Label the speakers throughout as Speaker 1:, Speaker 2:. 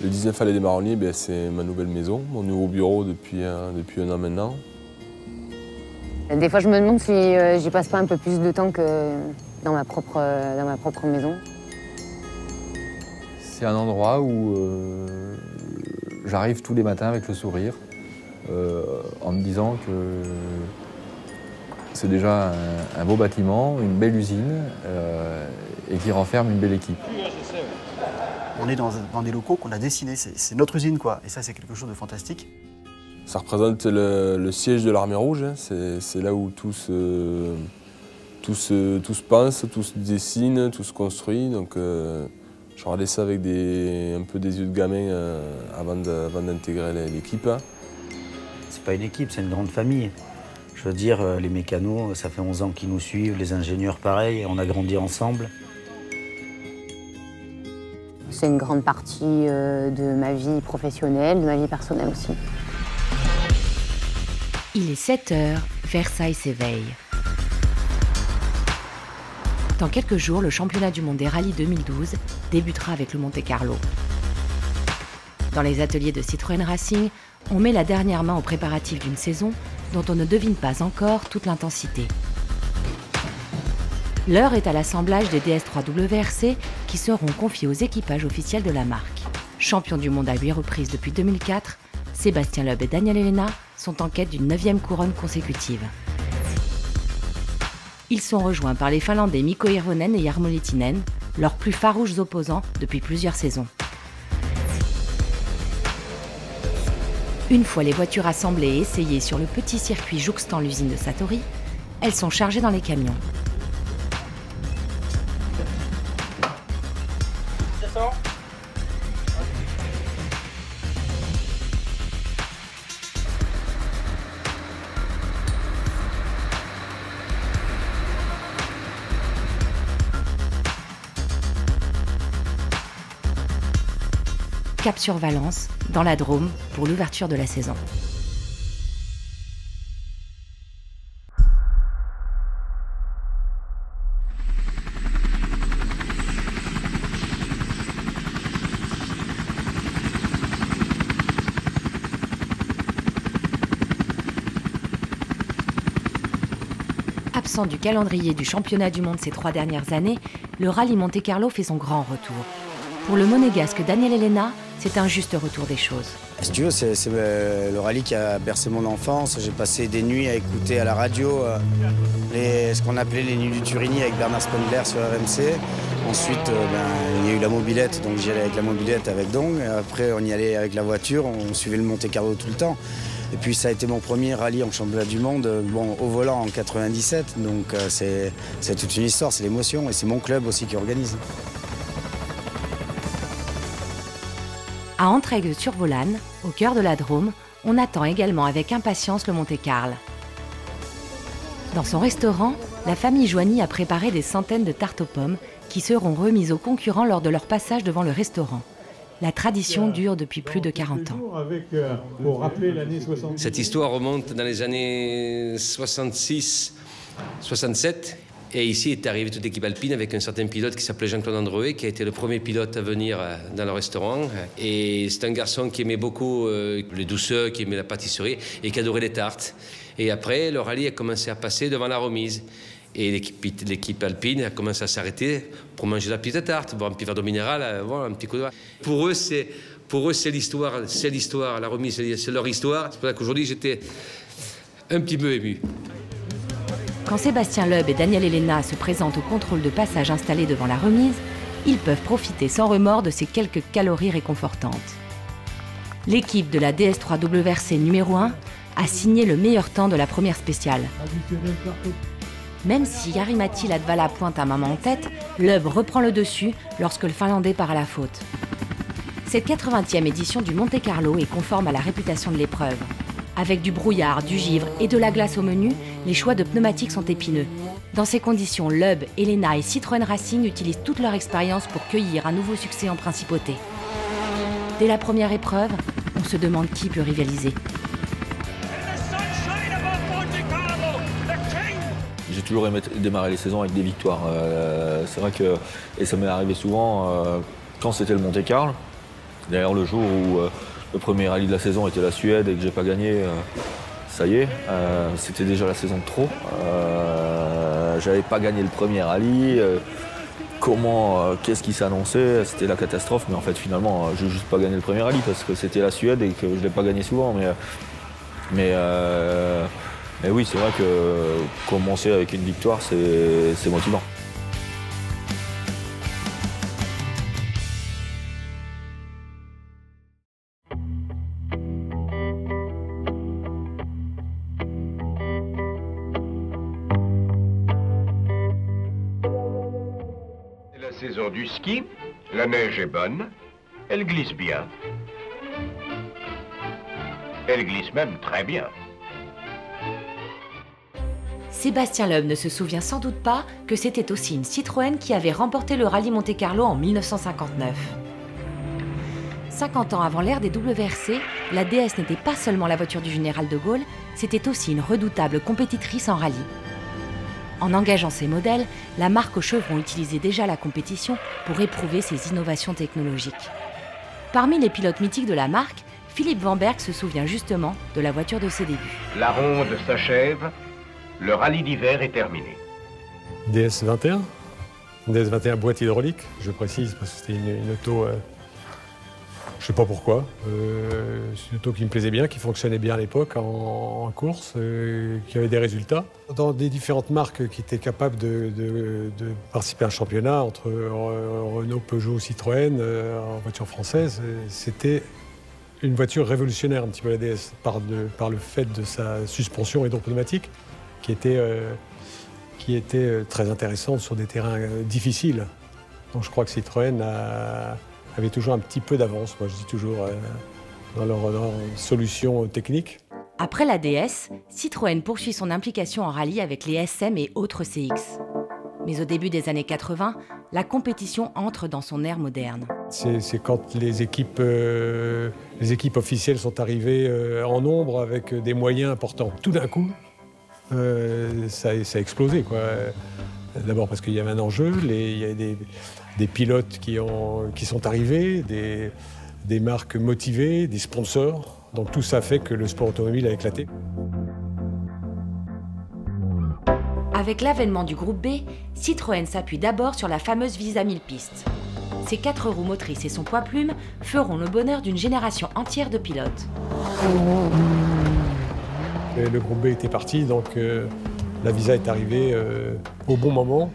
Speaker 1: Le 19 Allée des Marronniers, c'est ma nouvelle maison, mon nouveau bureau depuis un an maintenant.
Speaker 2: Des fois, je me demande si j'y passe pas un peu plus de temps que dans ma propre maison.
Speaker 3: C'est un endroit où j'arrive tous les matins avec le sourire, en me disant que c'est déjà un beau bâtiment, une belle usine, et qui renferme une belle équipe.
Speaker 4: On est dans des locaux qu'on a dessinés, c'est notre usine, quoi. Et ça, c'est quelque chose de fantastique.
Speaker 1: Ça représente le siège de l'Armée Rouge, hein. C'est là où tout se pense, tout se dessine, tout se construit. Donc, je regardais ça avec un peu des yeux de gamin avant d'intégrer l'équipe.
Speaker 5: C'est pas une équipe, c'est une grande famille. Je veux dire, les mécanos, ça fait 11 ans qu'ils nous suivent, les ingénieurs pareil, on a grandi ensemble.
Speaker 2: C'est une grande partie de ma vie professionnelle, de ma vie personnelle aussi.
Speaker 6: Il est 7 heures, Versailles s'éveille. Dans quelques jours, le championnat du monde des rallyes 2012 débutera avec le Monte-Carlo. Dans les ateliers de Citroën Racing, on met la dernière main aux préparatifs d'une saison dont on ne devine pas encore toute l'intensité. L'heure est à l'assemblage des DS3 WRC qui seront confiés aux équipages officiels de la marque. Champions du monde à 8 reprises depuis 2004, Sébastien Loeb et Daniel Helena sont en quête d'une 9e couronne consécutive. Ils sont rejoints par les Finlandais Mikko Hirvonen et Jarmo Lehtinen, leurs plus farouches opposants depuis plusieurs saisons. Une fois les voitures assemblées et essayées sur le petit circuit jouxtant l'usine de Satori, elles sont chargées dans les camions. Cap sur Valence, dans la Drôme, pour l'ouverture de la saison. Absent du calendrier du championnat du monde ces 3 dernières années, le rallye Monte-Carlo fait son grand retour. Pour le monégasque Daniel Helena, c'est un juste retour des choses.
Speaker 7: Si tu veux, c'est le rallye qui a bercé mon enfance. J'ai passé des nuits à écouter à la radio ce qu'on appelait les nuits du Turini avec Bernard Spengler sur RMC. Ensuite, il y a eu la mobilette, donc j'y allais avec la mobilette avec Dong. Après, on y allait avec la voiture, on suivait le Monte-Carlo tout le temps. Et puis ça a été mon premier rallye en championnat du monde, au volant en 97. Donc c'est toute une histoire, c'est l'émotion et c'est mon club aussi qui organise.
Speaker 6: À Entraigues-sur-Volane, au cœur de la Drôme, on attend également avec impatience le Monte-Carlo. Dans son restaurant, la famille Joigny a préparé des centaines de tartes aux pommes qui seront remises aux concurrents lors de leur passage devant le restaurant. La tradition dure depuis plus de 40 ans.
Speaker 8: Cette histoire remonte dans les années 66-67. Et ici est arrivée toute l'équipe alpine avec un certain pilote qui s'appelait Jean-Claude Androuet, qui a été le premier pilote à venir dans le restaurant. Et c'est un garçon qui aimait beaucoup les douceurs, qui aimait la pâtisserie et qui adorait les tartes. Et après, le rallye a commencé à passer devant la remise. Et l'équipe alpine a commencé à s'arrêter pour manger la petite tarte, boire un petit verre d'eau minérale, voir un petit coup de... Pour eux, c'est l'histoire, la remise, c'est leur histoire. C'est pour ça qu'aujourd'hui, j'étais un petit peu ému.
Speaker 6: Quand Sébastien Loeb et Daniel Helena se présentent au contrôle de passage installé devant la remise, ils peuvent profiter sans remords de ces quelques calories réconfortantes. L'équipe de la DS3 WRC numéro 1 a signé le meilleur temps de la première spéciale. Même si Jari-Matti Latvala pointe un maman en tête, Loeb reprend le dessus lorsque le Finlandais part à la faute. Cette 80e édition du Monte-Carlo est conforme à la réputation de l'épreuve. Avec du brouillard, du givre et de la glace au menu, les choix de pneumatiques sont épineux. Dans ces conditions, Loeb, Helena et Citroën Racing utilisent toute leur expérience pour cueillir un nouveau succès en principauté. Dès la première épreuve, on se demande qui peut rivaliser.
Speaker 3: J'ai toujours aimé démarrer les saisons avec des victoires. C'est vrai que, et ça m'est arrivé souvent quand c'était le Monte-Carlo, D'ailleurs, le jour où le premier rallye de la saison était la Suède et que j'ai pas gagné, ça y est, c'était déjà la saison de trop. J'avais pas gagné le premier rallye. Qu'est-ce qui s'annonçait? C'était la catastrophe, mais en fait finalement, j'ai juste pas gagné le premier rallye parce que c'était la Suède et que je l'ai pas gagné souvent. Mais oui, c'est vrai que commencer avec une victoire, c'est motivant.
Speaker 9: Saison du ski, la neige est bonne, elle glisse bien. Elle glisse même très bien.
Speaker 6: Sébastien Loeb ne se souvient sans doute pas que c'était aussi une Citroën qui avait remporté le rallye Monte-Carlo en 1959. 50 ans avant l'ère des WRC, la DS n'était pas seulement la voiture du général de Gaulle, c'était aussi une redoutable compétitrice en rallye. En engageant ces modèles, la marque aux chevrons utilisait déjà la compétition pour éprouver ses innovations technologiques. Parmi les pilotes mythiques de la marque, Philippe Van Berg se souvient justement de la voiture de ses débuts.
Speaker 9: La ronde s'achève, le rallye d'hiver est terminé.
Speaker 10: DS21, DS21 boîte hydraulique, je précise parce que c'était une auto, je ne sais pas pourquoi, c'est une auto qui me plaisait bien, qui fonctionnait bien à l'époque en course, qui avait des résultats. Dans des différentes marques qui étaient capables de participer à un championnat entre Renault, Peugeot, Citroën, en voiture française, c'était une voiture révolutionnaire un petit peu la DS, par le fait de sa suspension hydropneumatique qui était très intéressante sur des terrains difficiles. Donc je crois que Citroën avait toujours un petit peu d'avance, moi je dis toujours, dans leur solution technique.
Speaker 6: Après la DS, Citroën poursuit son implication en rallye avec les SM et autres CX. Mais au début des années 80, la compétition entre dans son ère moderne.
Speaker 10: C'est quand les équipes officielles sont arrivées en nombre avec des moyens importants. Tout d'un coup, ça a explosé, quoi. D'abord parce qu'il y avait un enjeu, il y a des pilotes qui sont arrivés, des marques motivées, des sponsors. Donc tout ça fait que le sport automobile a éclaté.
Speaker 6: Avec l'avènement du groupe B, Citroën s'appuie d'abord sur la fameuse Visa 1000 pistes. Ses 4 roues motrices et son poids-plume feront le bonheur d'une génération entière de pilotes.
Speaker 10: Le groupe B était parti, donc la Visa est arrivée au bon moment.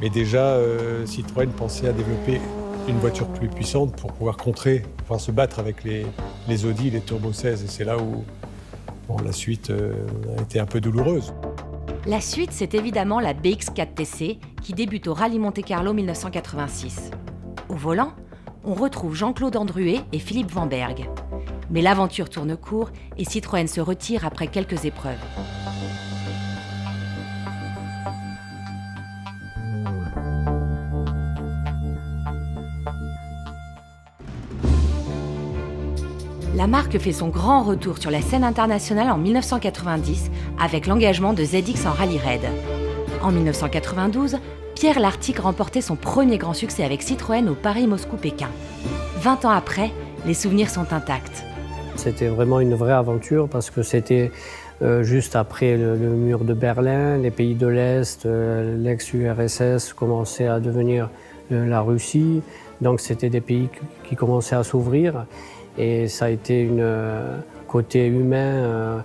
Speaker 10: Mais déjà, Citroën pensait à développer une voiture plus puissante pour pouvoir pouvoir se battre avec les Audi, les Turbo 16. Et c'est là où la suite a été un peu douloureuse.
Speaker 6: La suite, c'est évidemment la BX4TC qui débute au Rallye Monte-Carlo 1986. Au volant, on retrouve Jean-Claude Andruet et Philippe Van Berg. Mais l'aventure tourne court et Citroën se retire après quelques épreuves. La marque fait son grand retour sur la scène internationale en 1990 avec l'engagement de ZX en rallye raid. En 1992, Pierre Lartigue remportait son premier grand succès avec Citroën au Paris-Moscou-Pékin. 20 ans après, les souvenirs sont intacts.
Speaker 11: C'était vraiment une vraie aventure parce que c'était juste après le mur de Berlin, les pays de l'Est, l'ex-URSS commençaient à devenir la Russie. Donc c'était des pays qui commençaient à s'ouvrir. Et ça a été côté humain,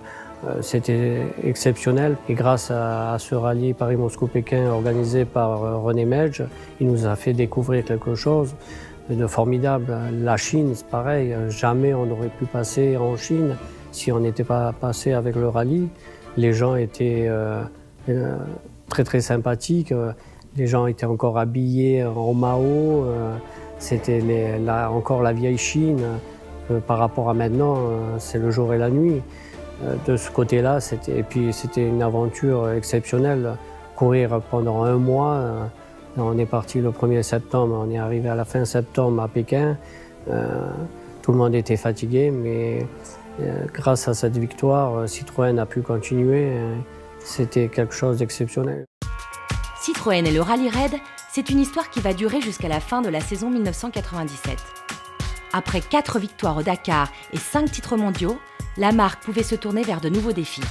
Speaker 11: c'était exceptionnel. Et grâce à ce rallye Paris-Moscou-Pékin organisé par René Medge, il nous a fait découvrir quelque chose de formidable. La Chine, c'est pareil, jamais on n'aurait pu passer en Chine si on n'était pas passé avec le rallye. Les gens étaient très très sympathiques, les gens étaient encore habillés en Mao, c'était encore la vieille Chine. Par rapport à maintenant, c'est le jour et la nuit. De ce côté-là, c'était une aventure exceptionnelle. Courir pendant un mois, on est parti le 1er septembre, on est arrivé à la fin septembre à Pékin. Tout le monde était fatigué, mais grâce à cette victoire, Citroën a pu continuer. C'était quelque chose d'exceptionnel.
Speaker 6: Citroën et le rallye raid, c'est une histoire qui va durer jusqu'à la fin de la saison 1997. Après 4 victoires au Dakar et 5 titres mondiaux, la marque pouvait se tourner vers de nouveaux défis.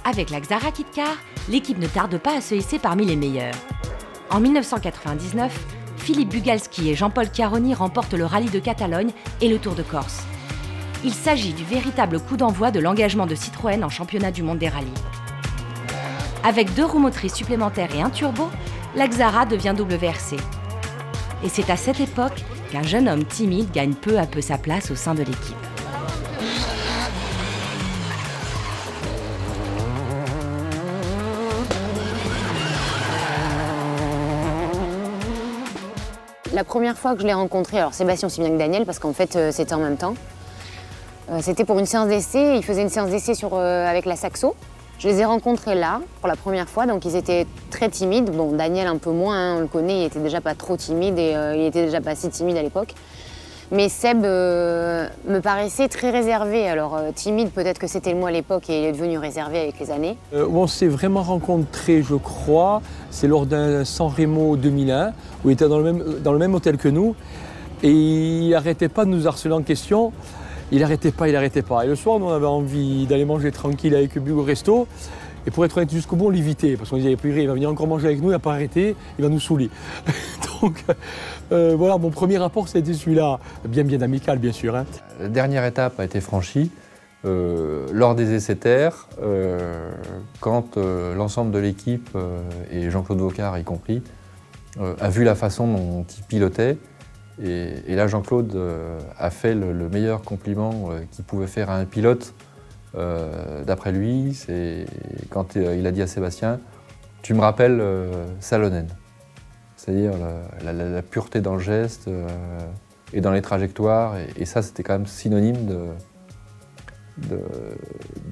Speaker 6: Avec la Xara Kit-Car, l'équipe ne tarde pas à se hisser parmi les meilleurs. En 1999, Philippe Bugalski et Jean-Paul Chiaroni remportent le rallye de Catalogne et le Tour de Corse. Il s'agit du véritable coup d'envoi de l'engagement de Citroën en championnat du monde des rallyes. Avec 2 roues motrices supplémentaires et un turbo, la Xara devient WRC. Et c'est à cette époque qu'un jeune homme timide gagne peu à peu sa place au sein de l'équipe.
Speaker 2: La première fois que je l'ai rencontré, alors Sébastien aussi bien que Daniel, parce qu'en fait c'était en même temps. C'était pour une séance d'essai, ils faisaient une séance d'essai avec la Saxo. Je les ai rencontrés là, pour la première fois, donc ils étaient très timides. Bon, Daniel un peu moins, hein, on le connaît, il était déjà pas trop timide et il était déjà pas si timide à l'époque. Mais Seb me paraissait très réservé. Alors timide, peut-être que c'était le moi à l'époque et il est devenu réservé avec les années.
Speaker 12: Où on s'est vraiment rencontrés, je crois, c'est lors d'un San Remo 2001, où il était dans le même hôtel que nous. Et il n'arrêtait pas de nous harceler en question. Il n'arrêtait pas. Et le soir, nous, on avait envie d'aller manger tranquille avec Hugo au resto. Et pour être honnête, jusqu'au bout, on l'évitait. Parce qu'on disait, il va venir encore manger avec nous, il va pas arrêter, il va nous saouler. Donc voilà, mon premier rapport, c'était celui-là. Bien amical, bien sûr. Hein.
Speaker 13: La dernière étape a été franchie lors des essais terres, quand l'ensemble de l'équipe, et Jean-Claude Vocard y compris, a vu la façon dont il pilotait. Et là, Jean-Claude a fait le meilleur compliment qu'il pouvait faire à un pilote. D'après lui, c'est quand il a dit à Sébastien « Tu me rappelles Salonen ». C'est-à-dire la pureté dans le geste et dans les trajectoires. Et ça, c'était quand même synonyme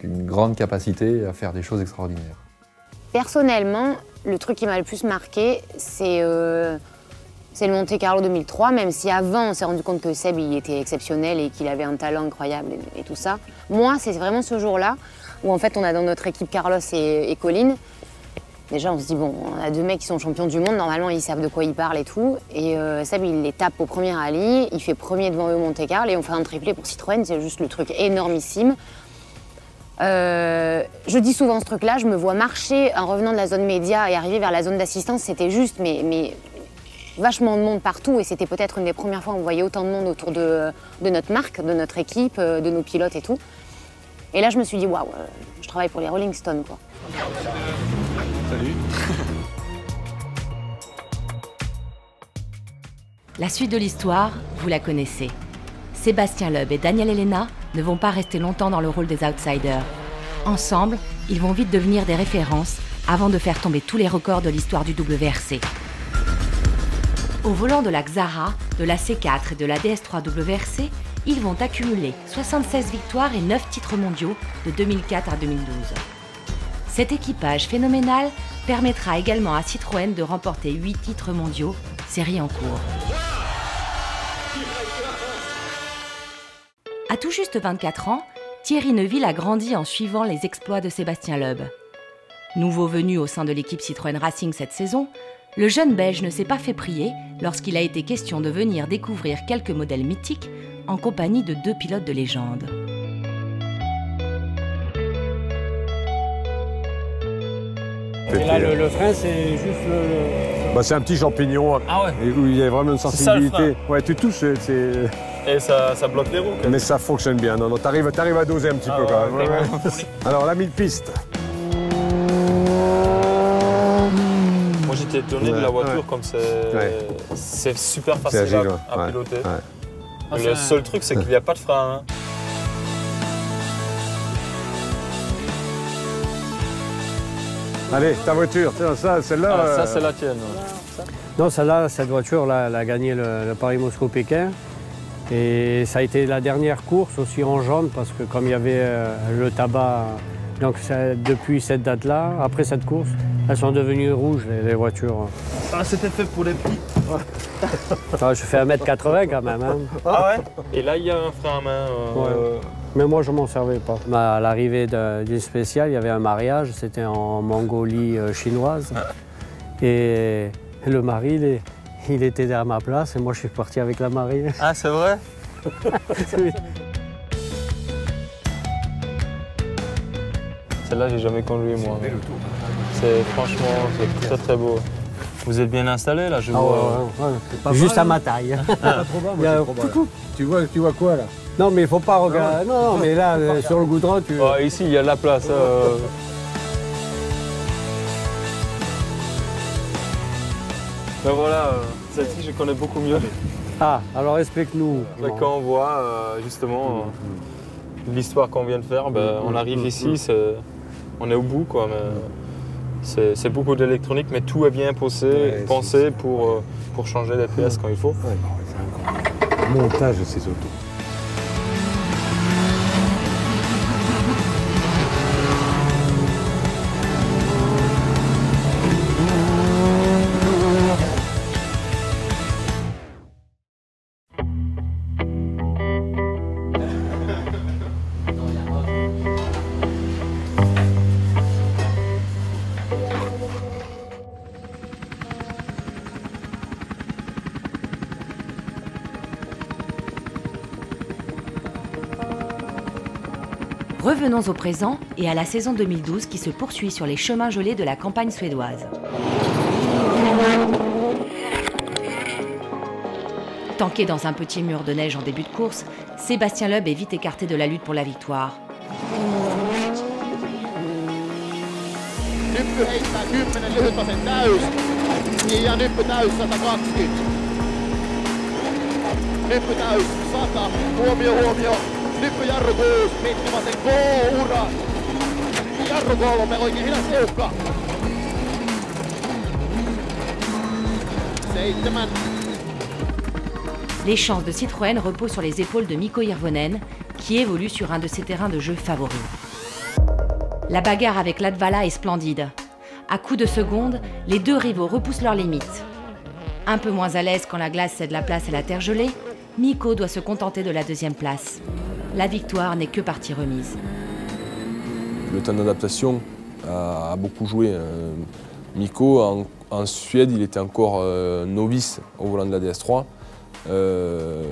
Speaker 13: d'une grande capacité à faire des choses extraordinaires.
Speaker 2: Personnellement, le truc qui m'a le plus marqué, c'est le Monte-Carlo 2003, même si avant on s'est rendu compte que Seb il était exceptionnel et qu'il avait un talent incroyable et tout ça. Moi, c'est vraiment ce jour-là où en fait on a dans notre équipe Carlos et Colline. Déjà on se dit bon, on a 2 mecs qui sont champions du monde, normalement ils savent de quoi ils parlent et tout. Et Seb il les tape au premier rallye, il fait premier devant eux au Monte-Carlo et on fait un triplé pour Citroën, c'est juste le truc énormissime. Je dis souvent ce truc-là, je me vois marcher en revenant de la zone média et arriver vers la zone d'assistance, c'était juste mais vachement de monde partout et c'était peut-être une des premières fois où on voyait autant de monde autour de notre marque, de notre équipe, de nos pilotes et tout. Et là je me suis dit waouh, je travaille pour les Rolling Stones quoi.
Speaker 13: Salut.
Speaker 6: La suite de l'histoire, vous la connaissez. Sébastien Loeb et Daniel Elena ne vont pas rester longtemps dans le rôle des outsiders. Ensemble, ils vont vite devenir des références avant de faire tomber tous les records de l'histoire du WRC. Au volant de la Xara, de la C4 et de la DS3 WRC, ils vont accumuler 76 victoires et 9 titres mondiaux de 2004 à 2012. Cet équipage phénoménal permettra également à Citroën de remporter 8 titres mondiaux, série en cours. À tout juste 24 ans, Thierry Neuville a grandi en suivant les exploits de Sébastien Loeb. Nouveau venu au sein de l'équipe Citroën Racing cette saison, le jeune Belge ne s'est pas fait prier lorsqu'il a été question de venir découvrir quelques modèles mythiques en compagnie de 2 pilotes de légende.
Speaker 10: Et là, le frein, c'est juste le... Bah, c'est un petit champignon.
Speaker 14: Ah ouais.
Speaker 10: Où il y a vraiment une sensibilité.
Speaker 14: C'est ça, le frein.
Speaker 10: Ouais, tu touches, c'est...
Speaker 14: Et ça bloque les roues.
Speaker 10: Mais ça fonctionne bien. Non, t'arrives à doser un petit peu quand même. Ouais. Alors, la 1000 pistes.
Speaker 14: Moi, j'étais étonné de la voiture comme c'est super facile
Speaker 10: agile,
Speaker 14: à piloter.
Speaker 10: Ouais.
Speaker 14: Le seul truc, c'est qu'il n'y a pas de frein. Hein.
Speaker 10: Allez, ta voiture, ça, celle-là...
Speaker 14: Ça, c'est la tienne.
Speaker 11: Non, celle-là, cette voiture-là, elle a gagné le Paris-Moscou-Pékin. Et ça a été la dernière course aussi en jaune parce que comme il y avait le tabac, donc depuis cette date-là, après cette course, elles sont devenues rouges, les voitures.
Speaker 14: Ah, c'était fait pour les petits.
Speaker 11: Je fais 1m80 quand même. Hein.
Speaker 14: Ah ouais? Et là, il y a un frein à main.
Speaker 11: Ouais. Mais moi, je m'en servais pas. À l'arrivée d'une spéciale, il y avait un mariage, c'était en Mongolie chinoise. Et le mari, il était derrière ma place et moi je suis parti avec la marine.
Speaker 14: Ah, c'est vrai? Celle-là, j'ai jamais conduit moi. Franchement, c'est très très beau. Vous êtes bien installé là, je vois.
Speaker 11: Ouais, juste à ma taille.
Speaker 10: Pas trop bas, moi, c'est trop bas, là. Tu vois quoi là?
Speaker 11: Non mais il faut pas regarder. Non, mais là sur le goudron tu.
Speaker 14: Ici il y a de la place. Ben voilà, celle-ci je connais beaucoup mieux.
Speaker 11: Ah, alors explique-nous.
Speaker 14: Quand on voit justement l'histoire qu'on vient de faire, on arrive ici, on est au bout quoi. C'est beaucoup d'électronique, mais tout est bien pensé pour changer les pièces quand il faut.
Speaker 10: Ouais, c'est incroyable. Le montage de ces autos.
Speaker 6: Revenons au présent et à la saison 2012 qui se poursuit sur les chemins gelés de la campagne suédoise. Tanké dans un petit mur de neige en début de course, Sébastien Loeb est vite écarté de la lutte pour la victoire.
Speaker 15: Jarru 6, Mitti Vasen, ura! Jarru 3, oikein hidas tiukka. 7.
Speaker 6: Les chances de Citroën reposent sur les épaules de Mikko Hirvonen, qui évolue sur un de ses terrains de jeu favoris. La bagarre avec Latvala est splendide. À coups de seconde, les deux rivaux repoussent leurs limites. Un peu moins à l'aise quand la glace cède la place à la terre gelée, Mikko doit se contenter de la deuxième place. La victoire n'est que partie remise.
Speaker 1: Le temps d'adaptation a beaucoup joué. Mikko, en Suède, il était encore novice au volant de la DS3. Le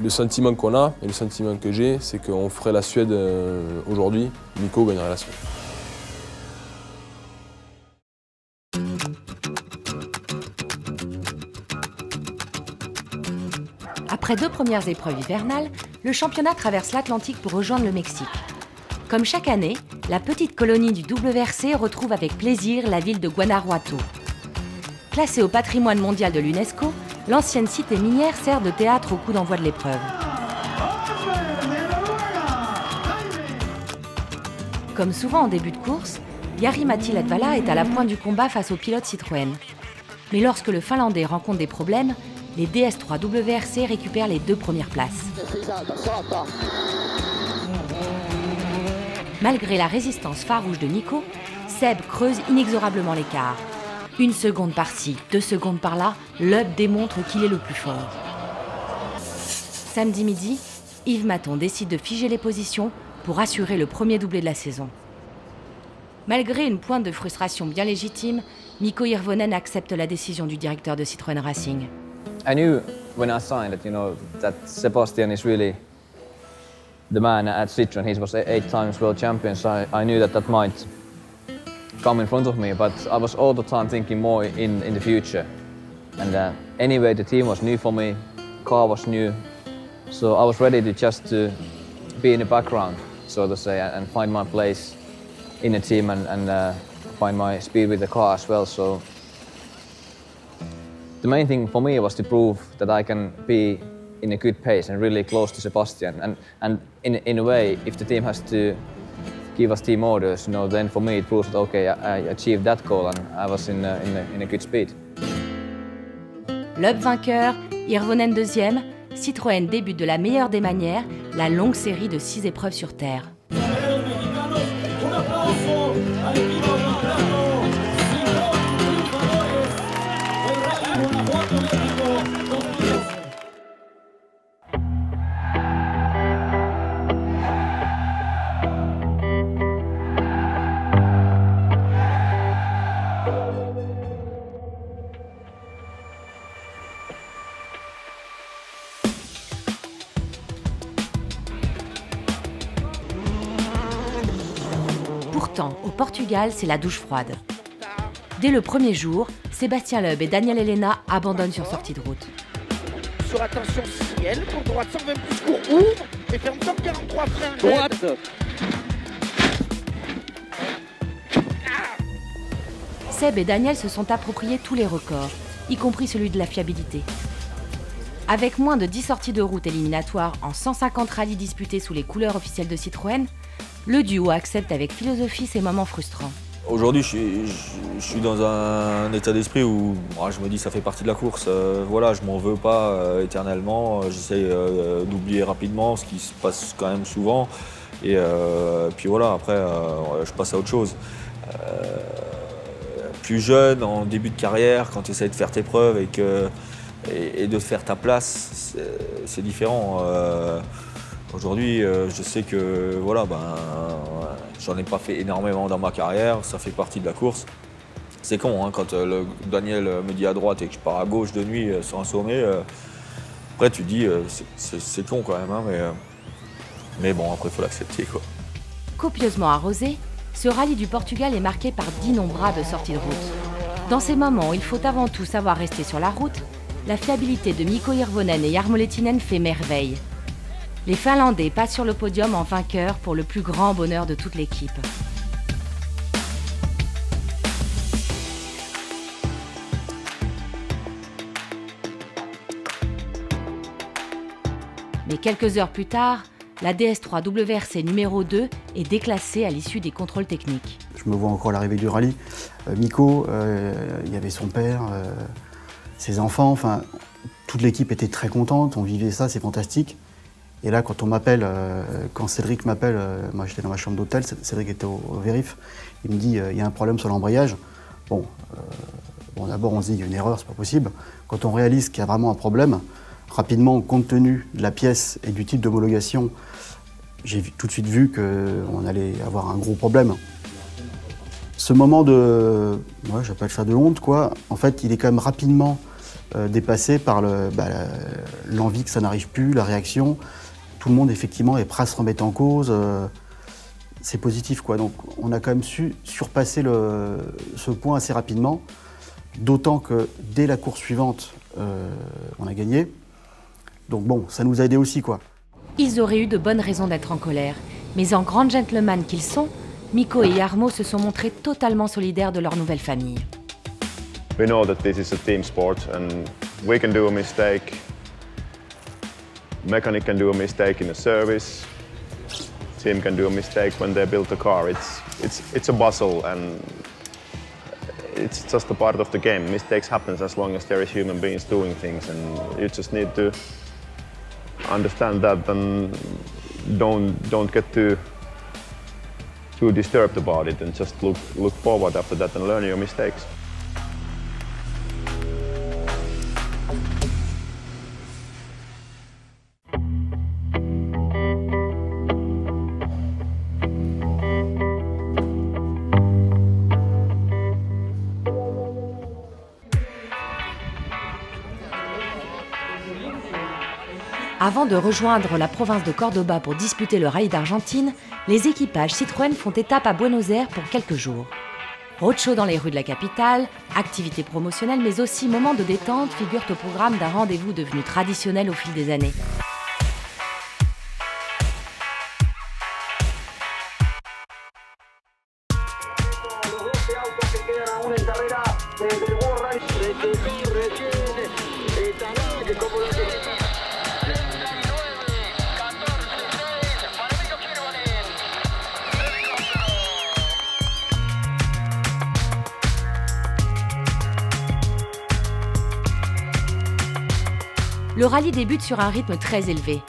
Speaker 1: sentiment qu'on a et le sentiment que j'ai, c'est qu'on ferait la Suède aujourd'hui, Mikko gagnerait la Suède.
Speaker 6: Après 2 premières épreuves hivernales, le championnat traverse l'Atlantique pour rejoindre le Mexique. Comme chaque année, la petite colonie du WRC retrouve avec plaisir la ville de Guanajuato. Classée au patrimoine mondial de l'UNESCO, l'ancienne cité minière sert de théâtre au coup d'envoi de l'épreuve. Comme souvent en début de course, Jari-Matti Latvala est à la pointe du combat face au pilote Citroën. Mais lorsque le Finlandais rencontre des problèmes, les DS3 WRC récupèrent les 2 premières places. Malgré la résistance farouche de Mikko, Seb creuse inexorablement l'écart. 1 seconde par-ci, 2 secondes par-là, Loeb démontre qu'il est le plus fort. Samedi midi, Yves Maton décide de figer les positions pour assurer le premier doublé de la saison. Malgré une pointe de frustration bien légitime, Mikko Hirvonen accepte la décision du directeur de Citroën Racing.
Speaker 16: I knew when I signed that Sebastian is really the man at Citroën. He was 8 times world champion, so I knew that might come in front of me. But I was all the time thinking more in the future. And anyway, the team was new for me, car was new, so I was ready to be in the background, so to say, and find my place in the team and find my speed with the car as well. So the main thing for me was to prove that I can be in a good pace and really close to Sebastian. And in a way, if the team has to give us team orders, then for me it proves that okay, I achieved that goal and I was in a good speed.
Speaker 6: Loeb vainqueur, Hirvonen deuxième, Citroën débute de la meilleure des manières, la longue série de 6 épreuves sur terre. Pourtant, au Portugal, c'est la douche froide. Dès le premier jour, Sébastien Loeb et Daniel Elena abandonnent sur sortie de route.
Speaker 15: Sur attention ciel, pour droite 120 plus court, ouvre et ferme 143 freins. Droite.
Speaker 6: Seb et Daniel se sont appropriés tous les records, y compris celui de la fiabilité. Avec moins de 10 sorties de route éliminatoires en 150 rallyes disputés sous les couleurs officielles de Citroën, le duo accepte avec philosophie ces moments frustrants.
Speaker 3: Aujourd'hui, je suis dans un état d'esprit où je me dis ça fait partie de la course. Voilà, je m'en veux pas éternellement. J'essaye d'oublier rapidement ce qui se passe quand même souvent. Et puis voilà, après, je passe à autre chose. Plus jeune, en début de carrière, quand tu essaies de faire tes preuves et de faire ta place, c'est différent. Aujourd'hui, je sais que voilà, j'en ai pas fait énormément dans ma carrière, ça fait partie de la course. C'est con, hein, quand Daniel me dit à droite et que je pars à gauche de nuit sur un sommet, après tu te dis c'est con quand même, hein, mais bon, après il faut l'accepter, quoi.
Speaker 6: Copieusement arrosé, ce rallye du Portugal est marqué par d'innombrables sorties de route. Dans ces moments où il faut avant tout savoir rester sur la route, la fiabilité de Mikko Hirvonen et Jarmo Lehtinen fait merveille. Les Finlandais passent sur le podium en vainqueurs pour le plus grand bonheur de toute l'équipe. Mais quelques heures plus tard, la DS3 WRC numéro 2 est déclassée à l'issue des contrôles techniques.
Speaker 4: Je me vois encore l'arrivée du rallye. Mikko, il y avait son père, ses enfants, enfin, toute l'équipe était très contente, on vivait ça, c'est fantastique. Et là, quand on m'appelle, quand Cédric m'appelle, moi j'étais dans ma chambre d'hôtel, Cédric était au vérif, il me dit il y a un problème sur l'embrayage. Bon, d'abord on se dit il y a une erreur, c'est pas possible. Quand on réalise qu'il y a vraiment un problème, rapidement, compte tenu de la pièce et du type d'homologation, j'ai tout de suite vu qu'on allait avoir un gros problème. Ce moment de, j'appelle ça de honte, quoi, en fait, il est quand même rapidement dépassé par l'envie que ça n'arrive plus, la réaction. Tout le monde, effectivement, est prêt à se remettre en cause. C'est positif, quoi. Donc, on a quand même su surpasser ce point assez rapidement. D'autant que, dès la course suivante, on a gagné. Donc bon, ça nous a aidés aussi, quoi.
Speaker 6: Ils auraient eu de bonnes raisons d'être en colère. Mais en grands gentlemen qu'ils sont, Mikko et Jarmo se sont montrés totalement solidaires de leur nouvelle famille.
Speaker 17: We know that this is a team sport and we can do a mistake. Mechanic can do a mistake in a service. Team can do a mistake when they build a car. It's a bustle and it's just a part of the game. Mistakes happen as long as there is human beings doing things, and you just need to understand that and don't get too disturbed about it, and just look forward after that and learn your mistakes.
Speaker 6: Avant de rejoindre la province de Cordoba pour disputer le rallye d'Argentine, les équipages Citroën font étape à Buenos Aires pour quelques jours. Roadshow dans les rues de la capitale, activités promotionnelles, mais aussi moments de détente figurent au programme d'un rendez-vous devenu traditionnel au fil des années. Le rallye débute sur un rythme très élevé.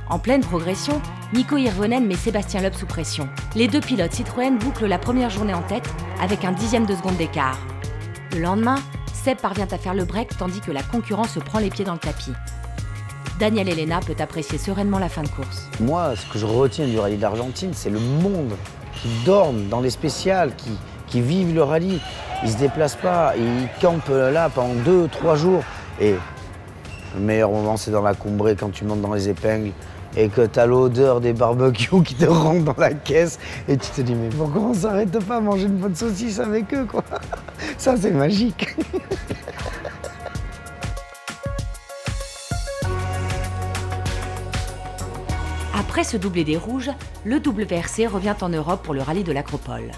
Speaker 6: En pleine progression, Mikko Hirvonen met Sébastien Loeb sous pression. Les deux pilotes Citroën bouclent la première journée en tête avec un dixième de seconde d'écart. Le lendemain, Seb parvient à faire le break tandis que la concurrence se prend les pieds dans le tapis. Daniel Elena peut apprécier sereinement la fin de course.
Speaker 5: Moi, ce que je retiens du rallye d'Argentine, c'est le monde qui dorment dans les spéciales, qui vivent le rallye. Ils ne se déplacent pas, ils campent là pendant 2-3 jours. Et le meilleur moment, c'est dans la Cumbre, quand tu montes dans les épingles, et que tu as l'odeur des barbecues qui te rentre dans la caisse et tu te dis mais pourquoi on s'arrête pas à manger une bonne saucisse avec eux quoi. Ça c'est magique.
Speaker 6: Après ce doublé des Rouges, le WRC revient en Europe pour le rallye de l'Acropole.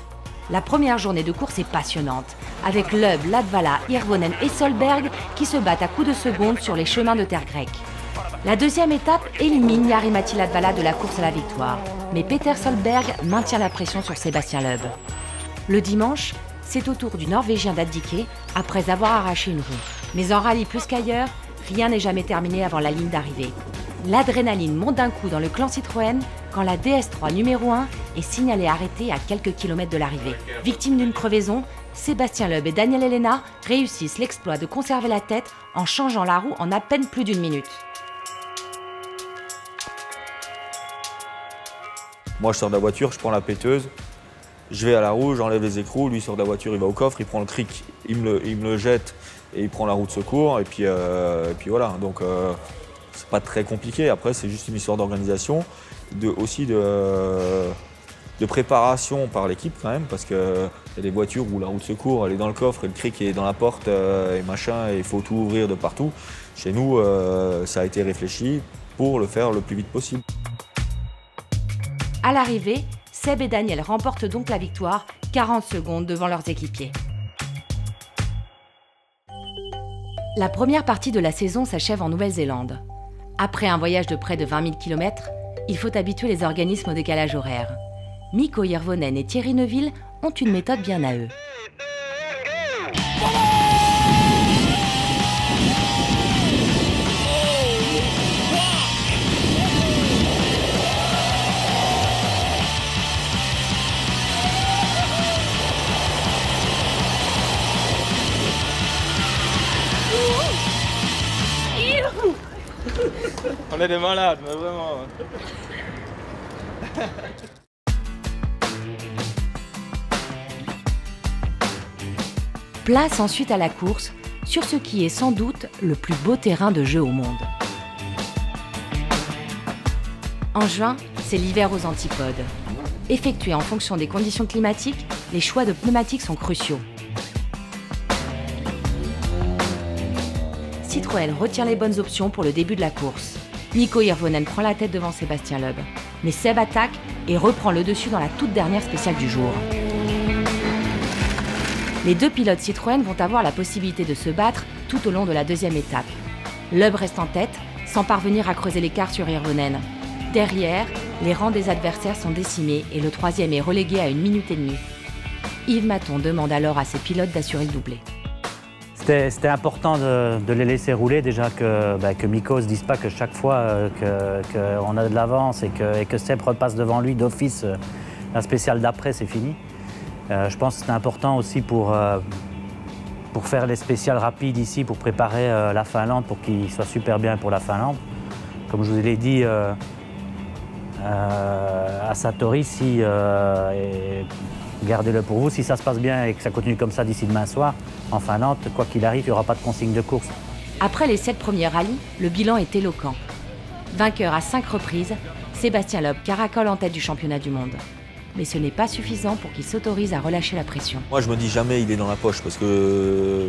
Speaker 6: La première journée de course est passionnante, avec Loeb, Latvala, Hirvonen et Solberg qui se battent à coups de seconde sur les chemins de terre grecque. La deuxième étape élimine Jari-Matti Latvala de la course à la victoire, mais Peter Solberg maintient la pression sur Sébastien Loeb. Le dimanche, c'est au tour du Norvégien d'abdiquer après avoir arraché une roue. Mais en rallye plus qu'ailleurs, rien n'est jamais terminé avant la ligne d'arrivée. L'adrénaline monte d'un coup dans le clan Citroën quand la DS3 numéro 1 est signalée arrêtée à quelques kilomètres de l'arrivée. Victime d'une crevaison, Sébastien Loeb et Daniel Elena réussissent l'exploit de conserver la tête en changeant la roue en à peine plus d'1 minute.
Speaker 3: Moi je sors de la voiture, je prends la péteuse, je vais à la roue, j'enlève les écrous, lui sort de la voiture, il va au coffre, il prend le cric, il me le jette et il prend la roue de secours et puis voilà. Donc c'est pas très compliqué, après c'est juste une histoire d'organisation, aussi de préparation par l'équipe quand même, parce qu'il y a des voitures où la roue de secours elle est dans le coffre et le cric est dans la porte et machin, et il faut tout ouvrir de partout. Chez nous, ça a été réfléchi pour le faire le plus vite possible.
Speaker 6: À l'arrivée, Seb et Daniel remportent donc la victoire, 40 secondes devant leurs équipiers. La première partie de la saison s'achève en Nouvelle-Zélande. Après un voyage de près de 20 000 km, il faut habituer les organismes au décalage horaire. Mikko Hirvonen et Thierry Neuville ont une méthode bien à eux.
Speaker 14: On est des malades, mais vraiment.
Speaker 6: Place ensuite à la course, sur ce qui est sans doute le plus beau terrain de jeu au monde. En juin, c'est l'hiver aux antipodes. Effectués en fonction des conditions climatiques, les choix de pneumatiques sont cruciaux. Citroën retient les bonnes options pour le début de la course. Mikko Hirvonen prend la tête devant Sébastien Loeb. Mais Seb attaque et reprend le dessus dans la toute dernière spéciale du jour. Les deux pilotes Citroën vont avoir la possibilité de se battre tout au long de la deuxième étape. Loeb reste en tête, sans parvenir à creuser l'écart sur Hirvonen. Derrière, les rangs des adversaires sont décimés et le troisième est relégué à 1 minute et demie. Yves Maton demande alors à ses pilotes d'assurer le doublé.
Speaker 18: C'était important de les laisser rouler, déjà que Mikko ne se dise pas que chaque fois qu'on a de l'avance et que Seb repasse devant lui d'office, la spéciale d'après, c'est fini. Je pense que c'était important aussi pour faire les spéciales rapides ici, pour préparer la Finlande, pour qu'il soit super bien pour la Finlande. Comme je vous l'ai dit à Satori, gardez-le pour vous. Si ça se passe bien et que ça continue comme ça d'ici demain soir, en Finlande, quoi qu'il arrive, il n'y aura pas de consigne de course.
Speaker 6: Après les 7 premiers rallyes, le bilan est éloquent. Vainqueur à 5 reprises, Sébastien Loeb caracole en tête du championnat du monde. Mais ce n'est pas suffisant pour qu'il s'autorise à relâcher la pression.
Speaker 3: Moi, je me dis jamais il est dans la poche, parce que